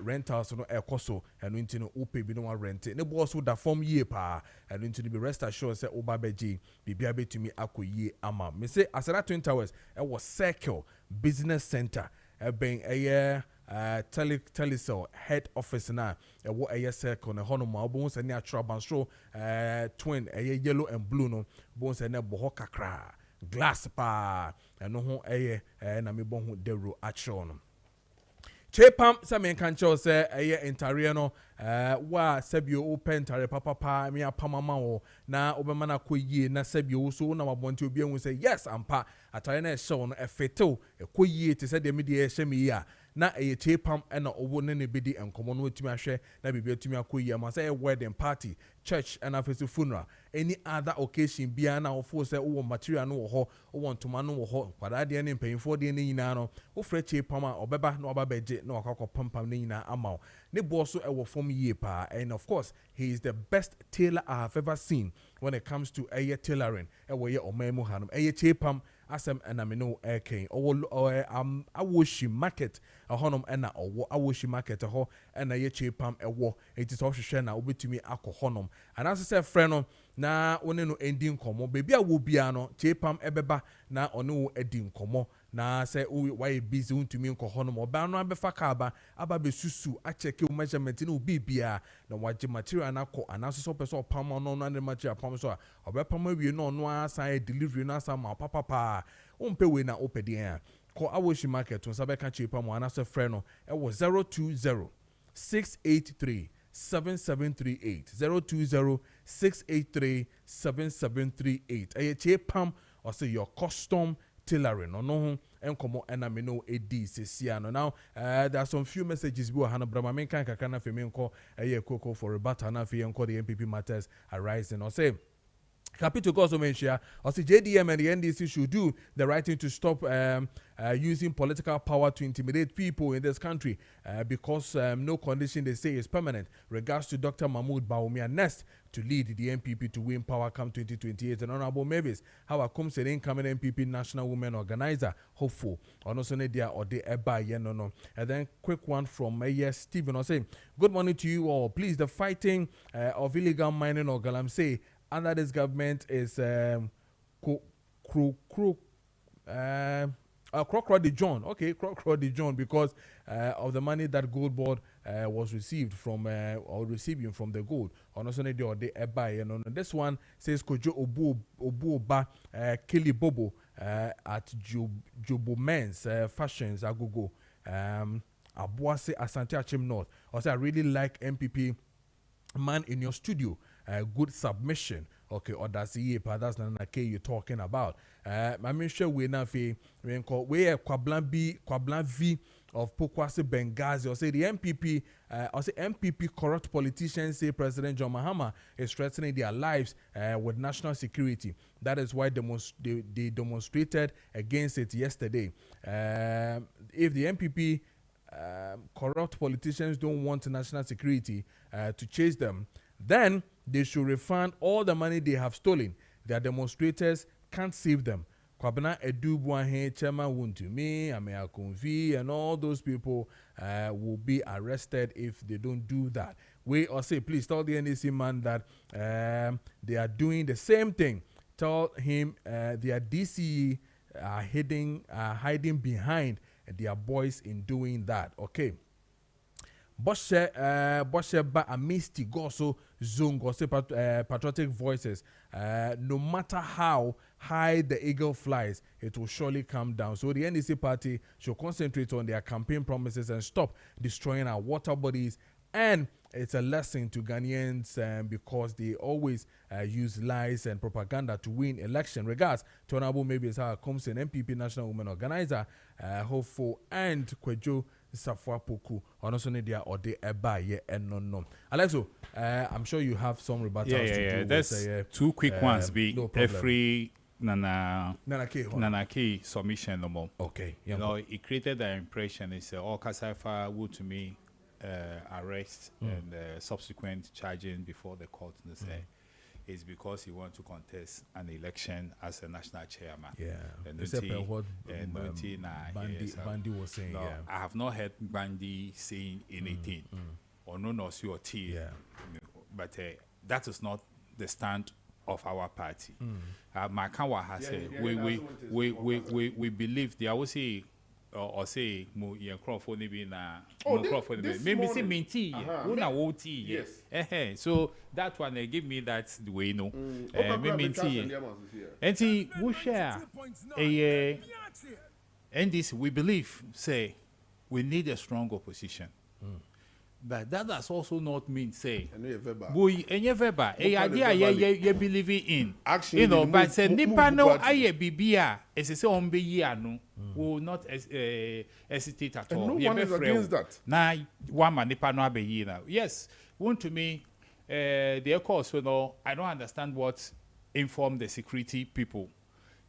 rentals no ekoso enu ntino upe bi no wa rent ne boss wo da form yie pa enu ntino be rest assured say oba beji bibia betumi akoyie ama me say asara Twin Towers was circle business center ben telecell head office na wo circle na hono ma obo se ne atrabanstro twin yellow and blue no bo se ne boho kakra glass pa eno ho na me bo ho dero achro no chepam se men kan cho se entare no wa sabio open tare papa me apamama wo na obema na koyie na sabio so na mabonte obi ehun se yes ampa atare na show no efetew koyie te se de me de ehye me ya na chepam na owo ne bedi enkomo no atumi ahwe na bibia atumi akoyie ma say wedding party church and after funeral any other occasion bia na ofo say wo material no wo ho wo ntoma no wo ho kwada de ne mpanyimfo de ne nyina no wo fra chepam a obeba na obabeje na wakakọ pampam ne nyina ama ne boss so ewo form yie pa and of course he is the best tailor I have ever seen when it comes to tailoring ewo ye omemu hanum chepam asem na me no ken awoshi market ahonom na owo awoshi market ho na ye chepam ewo it is ohwehwe na obetumi akọ honom and as say friend no na one no ending komo baby a wo bia no chepam ebeba na one wo ending komo na say why busy untumi nkoho no oba no abefa ka aba be susu a check measurement no bibia na waje material na ko anaso so person pam no no na material pam so obepam awie no no asan delivery na asan ma papa umpe we na opedi a ko awoshi market on sabe ka chepam anaso frɛ no e wo 020 683 7738 020 683 7738 aye chepam or say your custom tailoring no enkomo enamino edi sesiano. Now there are some few messages we hana brama men kan kakana fe men ko eye koko for rebuttal na fe enko the MPP matters arising or say Capital Gosomenshia or say JDM and the NDC should do the right thing to stop using political power to intimidate people in this country because no condition they say is permanent. Regards to Dr. Mahmoud Bawumia Nest to lead the MPP to win power come 2028. And Honorable Mavis, how a comes an incoming MPP National Women Organizer, hopeful. Or no Sonedia or the Eba no. And then quick one from Mayor Stephen or say, good morning to you all. Please, the fighting of illegal mining or Galamsey under this government is Crocodile John. Okay, Crocodile John, because of the money that Gold Board was received from or receiving from the gold. On also the Ebai. And on this one says Kojo Obuoba Kelly Bobo at Jobo Men's Fashions Agogo Abuase Asante Achim North. Also, I really like MPP man in your studio. Good submission. Okay, or that's not you're talking about. I'm sure we're not we Kwablan V of Pokwase Benghazi, or say the MPP, or say MPP corrupt politicians say President John Mahama is threatening their lives with national security. That is why they demonstrated against it yesterday. If the MPP corrupt politicians don't want national security to chase them, then they should refund all the money they have stolen. Their demonstrators can't save them. Kwabena Edubuahe, Chairman Wuntumi, Amea Kunvi, and all those people will be arrested if they don't do that. We or say, please tell the NDC man that they are doing the same thing. Tell him their DCE are hiding behind their boys in doing that. Okay. Boshe ba amisti goso zungo say patriotic voices. No matter how high the eagle flies, it will surely come down. So the NDC party should concentrate on their campaign promises and stop destroying our water bodies. And it's a lesson to Ghanaians because they always use lies and propaganda to win election. Regards to Honorable Mavis comes an MPP National Women Organizer, hopeful, and Kojo Safwa Poku on also Nidia or the Eba and no. Alexo, I'm sure you have some rebuttals to do. There's two quick ones. No every Nana K submission no more. Okay. You know, it created the impression it's all Kasaifa would to me arrest and subsequent charging before the court. Say is because he wants to contest an election as a national chairman. Yeah. And Bandi was saying. No, yeah. I have not heard Bandi saying anything or no see or tea. Yeah. But that is not the stand of our party. Makawa has said we believe they always say or say mo ye crofo ni bi na crofo ni maybe say minty una wo tea. Yes. So that one give me that the way no me minty and see we share and this we believe say we need a strong opposition. But that does also not mean say we verbal idea you believe in action, you know, but say nipa no aye bibia as say on be year no will not hesitate at all. No one is against that. Na one man nipa no abe year now. Yes, want to me the course you know I don't understand what inform the security people.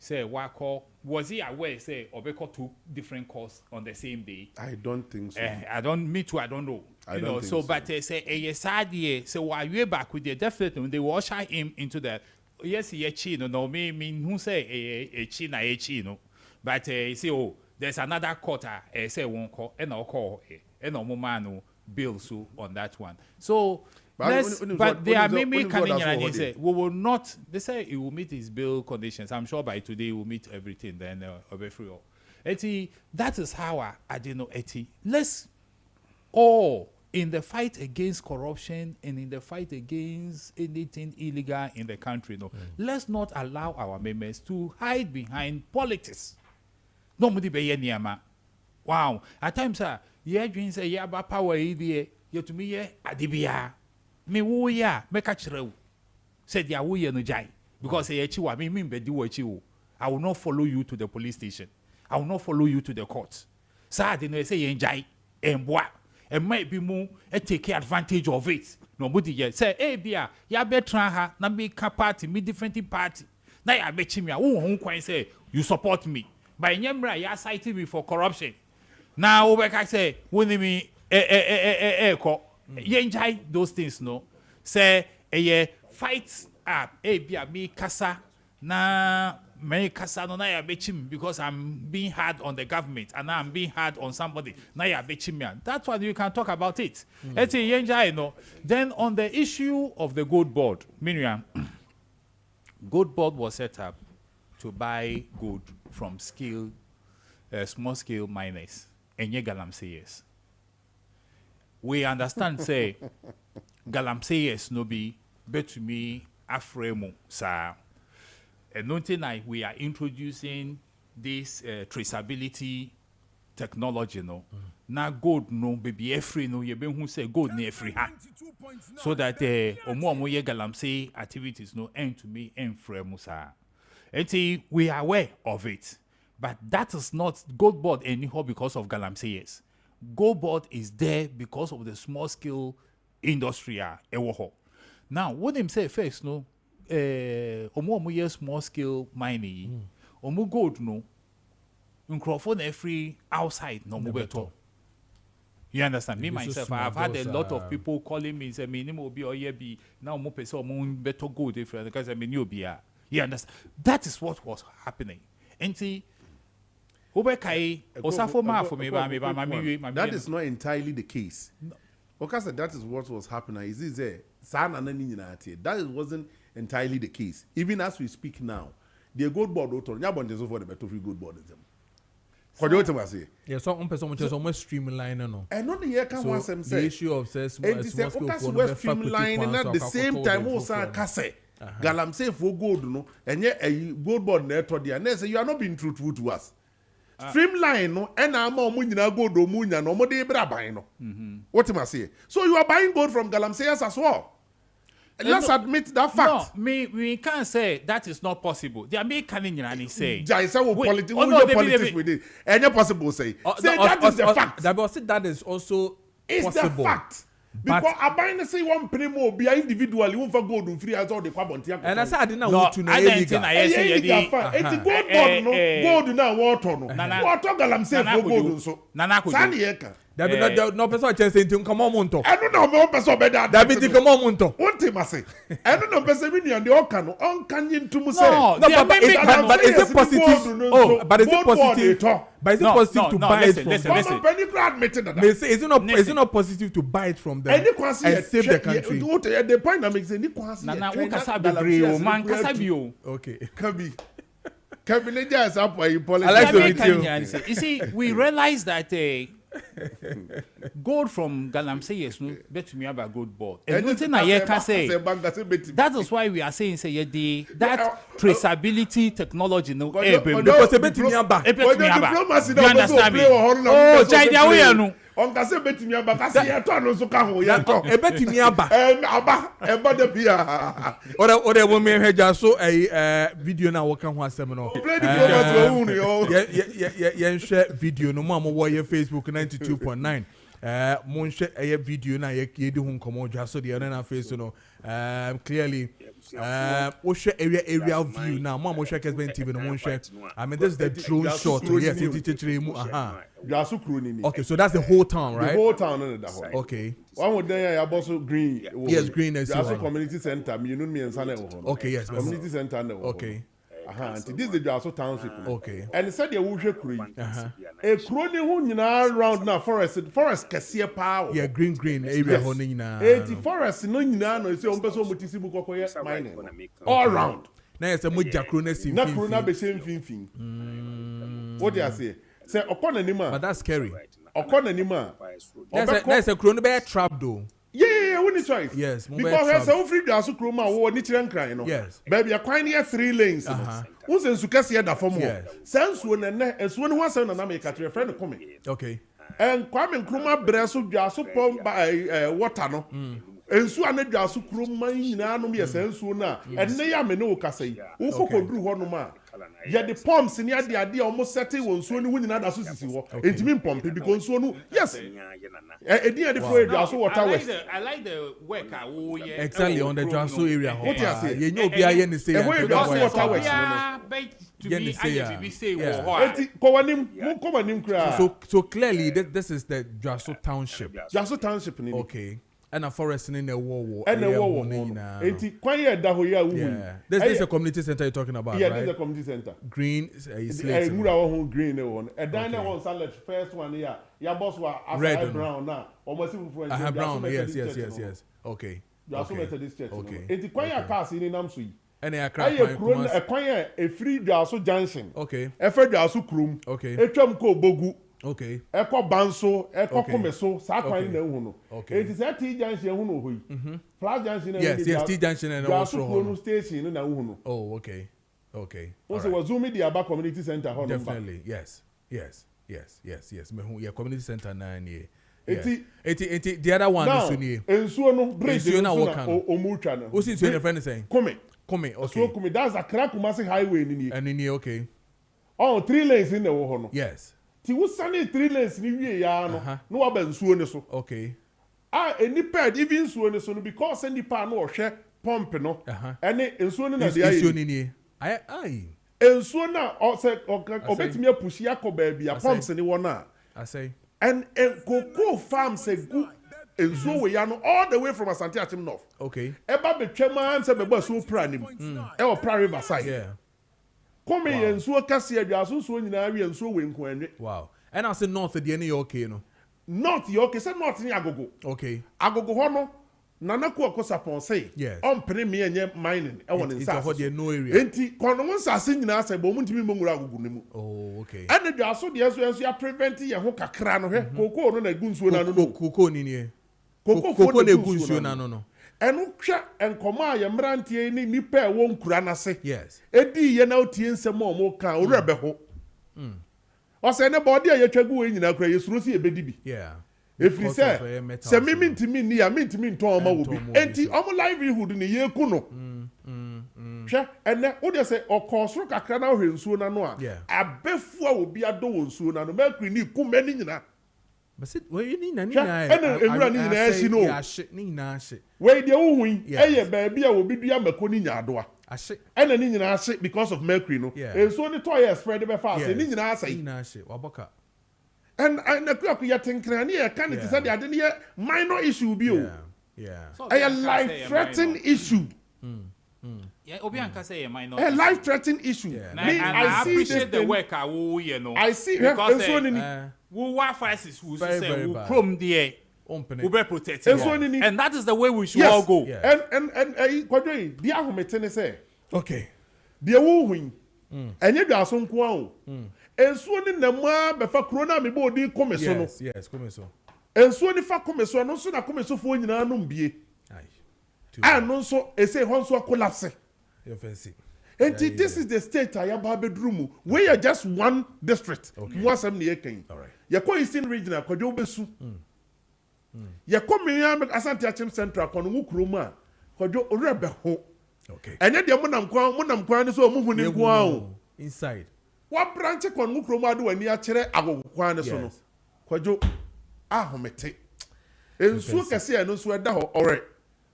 Say Wako was he aware say Obeko two different calls on the same day? I don't think so. I don't know. You know, so but say a sad year, so while you're back with the definitely they will usher him into that. Yes, he chino no mean who say a chino. But say oh there's another quarter say one call and I'll call and no man bills on that one. So, but they are maybe coming and say, we will not, they say it will meet his bill conditions. I'm sure by today it will meet everything, then it'll be free. Eti, that is how I didn't know, Eti. Let's all, in the fight against corruption and in the fight against anything illegal in the country, let's not allow our members to hide behind politics. Nobody be niyama. Wow. At times, yeah, dreams say yeah, about power idea. You to me, yeah, adibia. Me wo ya, me kachrew. Said ya wo ye no jai. Because say chiwa me be di wo chiwo. I will not follow you to the police station. I will not follow you to the court. Sa de no say ye jai emboa. And might be more take advantage of it. Nobody yet say, hey, Bia, ya betra ha, na me ka party, me different party. Na ya betchimia, who say, you support me. By Nyemra, ya cited me for corruption. Now, I say, when me, yenjai those things, no. Say, fights up, hey, Bia, me kasa, na. Me kasa no na ya bechim because I'm being hard on the government and now I'm being hard on somebody. Na ya bechim ya. That's why you can talk about it. Then on the issue of the gold board, Miriam, gold board was set up to buy gold from small scale miners and galamseyers. We understand say galamseyers no be betumi afremo sa. And nothing like we are introducing this traceability technology, no. Now gold, no, baby, every no, you who say gold near free hand. So that omo ye galamsey activities no end to me and fremusa. And we are aware of it, but that is not gold board anyhow because of galamseyers. Gold board is there because of the small scale industry. Now, what them say first, no. Omo small scale mining. Omo gold no. Microphone every outside no mo beto. You understand? Me myself, I've had a lot of people calling me say me will be or be now mo pese omo beto gold different because I mean you be. You understand? That is what was happening. Enti Obekai osafo ma for me that is not entirely the case. Because that is what was happening. Is this there? That wasn't entirely the case. Even as we speak now, the gold board author, for the better gold board in them. What do you say? Yes, some person which is almost streamlined, no. And not the year can once say the issue of says streamlining at the same time also kase. Galam say for gold no, and yet a gold board net or the and you are not being truthful to us. Streamline no, and I'm more munya gold or munya no more de bra no. What am I say? So you are buying gold from Galamseyers as well. Let's admit that fact. No, we can't say that is not possible. They are making and say. Politics with it. Any possible say. Say that is the fact. That is also possible. The fact. Because I buy say one primo be individually won't for gold and free as all the carbon. And I said I didn't know to know illegal. It's gold board no, gold now water no. Water Galamsey for gold so. Nana no person chance into come on monto. I don't know no person be that. David come on monto. One thing I say. I don't know person we the okano on canyon to say. No, but is it positive? Oh, but is it positive? But is it positive to buy it from them? Is it not positive to buy it from them and save the country? The point that makes any quasi. Nana who man kasabio. Okay, can be. Cabinet is up where you politics. You see, we realize that gold from Galamseyers no bet me about gold board. And nothing I can say. That is why we are saying say that traceability technology no. Because bet me about. You understand me? Oh, China we no. On ka say bet me about kasi ya to no so ka ho ya to. E bet me about. Aba de bia. Ore wo me hweja so video na wo kan ho asem no. Play the program wo hu yo. Ye share video no mo wo ye Facebook 92.9. Mo share video na ye di hu nkomo dwa so de na face no. Clearly we share area view now. Mo share Kessben TV no mo share. I mean this is the drone shot. Yes, it's mu aha. Okay, so that's the whole town, right? The whole town in that one. Okay. One would there also green. Yes, green as well. Also community center. You know me and Sane. Okay, yes. Community center. Okay. this is the Jaso township. Okay. And it said the Wusha Kuri. A crony who around now forest Cassia power. Yeah, green area honing na. 80 forest no nyina no say on person mutisibu kokoye mining. All around. Na yes mo jakro na sim. Na kro na be sem finfin. What do you say? Say okona nima. But that's scary. Okona nima. That's a kro no be trap though. Yeah, we need choice. Yes, because there's so free to ask Kroma or Nichiran crying. Yes. Baby, you're quite near 3 lanes. Who's in Sukasi da for more? Sense when and when one son and I make a friend coming. Okay. And Kwame Kroma Bresu Jasu pump by water no. And so I need Jasu Kroma in Anum, sense sooner. And they are no Casay. Who could do one man? Yet the pumps in the idea almost setting when soon winning another society. It's mean pumping because so yes. I like the work exactly on the Jaso area. What you say? You know, be I any say. So clearly, this is the Jaso township. Jaso township. Okay. And a forest in the war. And the war. Yeah. This is a community center you're talking about, yeah, right? This is a community center. Green is green one. And then I want to first one here. Your boss was red brown now. Almost I have brown. Yes. Okay. You also met this church. Okay. It's quite a cast in Namsui. And a free Jaso Junction. Okay. A free Jaso Krum. Okay. A Trumko Bogu. Okay. Eko Banso, Eko Comeso, Sakwa in the Uno. Okay. It is a T Junction Uno. Flat Junction. Yes, T Junction and also station in Uno. Oh, okay. Also, was Zumi the Aba Community Center. Definitely, yes. Yeah, community center 9 year. The other one is near. And so no bridge or Muchana. Who's it your friend saying? Come, okay. So come, that's a Krakumasi highway in here. And in here, okay. Oh, 3 lanes in the Wohono. Yes. Ti was sunny 3 lanes in here, no aben suone so. Okay. Any pad even suone so because any pan or share pump no. And in suone na the aye. And so now, or say, or bet me a push yako baby, a pumps anyone now. I say. And cocoa farm say good. And so we are all the way from Asante Achim North. Okay. Eba be chairman say be boss so pranim. E o pra riverside. Yeah. Come here and so kase aduaso so nyina wi and so we nko. Wow. And I say north the any okay no. North you okay say north ni agogo. Okay. Agogo ho no. Nana ko akosapon say. Yes. On pene me enye mining e won inside. It's a no area. Enti kono won sase nyina say bo muntimi mongura agogo nemu. Oh, okay. And the aduaso de so ya prevent ye ho kakra no he. Koko no na gunsuo na no. Koko ni ni. Koko na gunsuo na no. Enu hwa enkoma ya mrantie ni nipa e won kura na se. Yes. Edi ye na otie nsem o mo kan owura be ho. O se ne body ye twagu we nyina kura ye suro si ebedi bi. Yeah. Efiri se me mintimi ni ya mintimi nton ma wo bi. Enti omo livelihood ni ye ku no. Hwa ene wo de se okosoro kakra na hwe nsuo na no a. Abefu a obi ado wo nsuo na no makri ni ku mani nyina. But sit we ni na ewura ni nyina asi no. Ya hye ni nyina hye. We de wo hui eye baabi a obi dua mako ni nyadoa. Ahye. Ena ni nyina hye because of mercury no. Enso ni to ye spread be fast ni nyina asai. Ni nyina hye waboka. And na kuaku ya tenkran ni e kan it say the ade ni minor issue bi o. Yeah. A life threatening issue. Yeah, obi anka say minor. A life threatening issue. I appreciate the work I will, you know. I see because we Wi-Fi is we say we chrome there. We be protected. And that is the way we should all go. And Kojo, the ahomete say. Okay. The wo hu. Enye dwaso nko a o. Ensuo ni na ma be fa corona me bo di komeso no. Yes, komeso. Ensuo ni fa komeso no so na komeso fo nyina no mbie. Ai. No so e say ho so collapse. You fancy. And this is the state I am bedroom. We are just one district. Once I'm near King. All right. You call Eastern Regional, Kojo Besu. You come here, Asante Achim Central, Konu Kruma, Kojo Rebeho. Okay. And yet the Munam Kwan so moving in inside. What branch of Konu Kruma do when you are chere ago Kwan so Kojo Ahomete. And so Cassia and no sweater or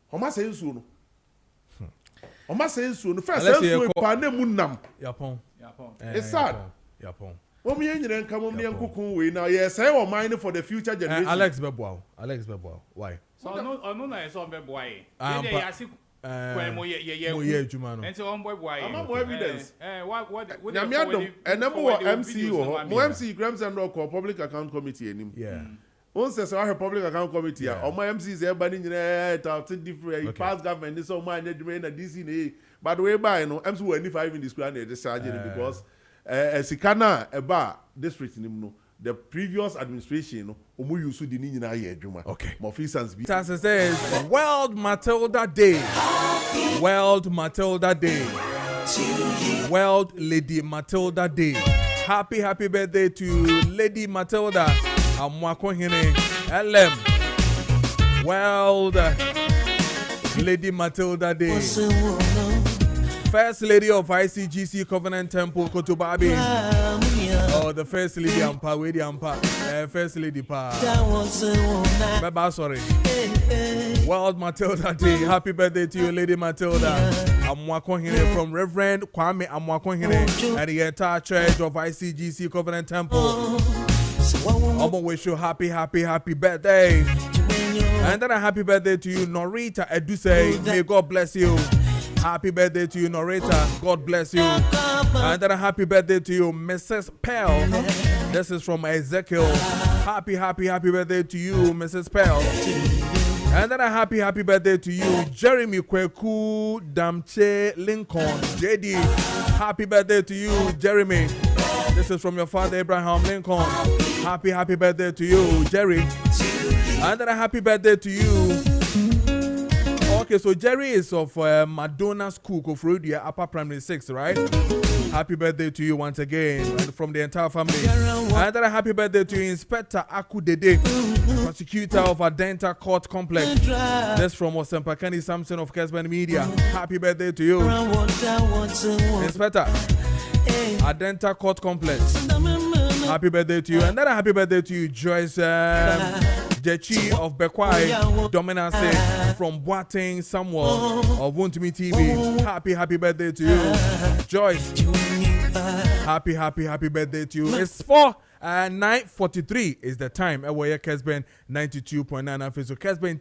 Homa says soon. Oma say soon first say pa na munam yapon it's sad yapon omi enyiren kam omi enkukun we now yes say we mine for the future generation Alex Beboa why so no na so Beboa mo ye juma no. And so on boy why. I'm more evidence. What Nyamiadom and then more MC or more MC Grams and Rock Public Account Committee and him. Yeah. Once there's a public account committee, or my MCs everybody in different past government this all my management and DC. By the way, by no MC will any 5 in this ground because Sikana Eba district in the previous administration omu use the ni nyina ye adwuma. Okay. Mofisans be. It says World Matilda Day. World Matilda Day. World Lady Matilda Day. Happy birthday to Lady Matilda Amwakohene LM. World Lady Matilda Day. First Lady of ICGC Covenant Temple Kotobabi. Oh, the First Lady Ampa, Wedi Ampa. First Lady Pa. Baba, sorry. World Matilda Day. Happy birthday to you, Lady Matilda. Amwakohene from Reverend Kwame Amwakohene and the entire church of ICGC Covenant Temple. I'm gonna wish you happy birthday. And then a happy birthday to you, Norita Eduse. May God bless you. Happy birthday to you, Norita. God bless you. And then a happy birthday to you, Mrs. Pearl. This is from Ezekiel. Happy birthday to you, Mrs. Pearl. And then a happy birthday to you, Jeremy Kweku Damche Lincoln. JD. Happy birthday to you, Jeremy. This is from your father, Abraham Lincoln. Happy birthday to you, Jerry. And then a happy birthday to you. Okay, so Jerry is of Madonna School, Kofrodia, Upper Primary 6, right? Happy birthday to you once again, and from the entire family. And then a happy birthday to you, Inspector Aku Dede, prosecutor of Adenta Court Complex. That's from Osempakani Samson of Kessben Media. Happy birthday to you, Inspector Adenta Court Complex. Happy birthday to you. And then a happy birthday to you, Joyce Jechi of Bekwai, Dominance from Boateng Samuel of Wuntumi TV. Happy birthday to you, Joyce. Happy birthday to you. It's 9:43 is the time. Kessben 92.9 FM. So Kessben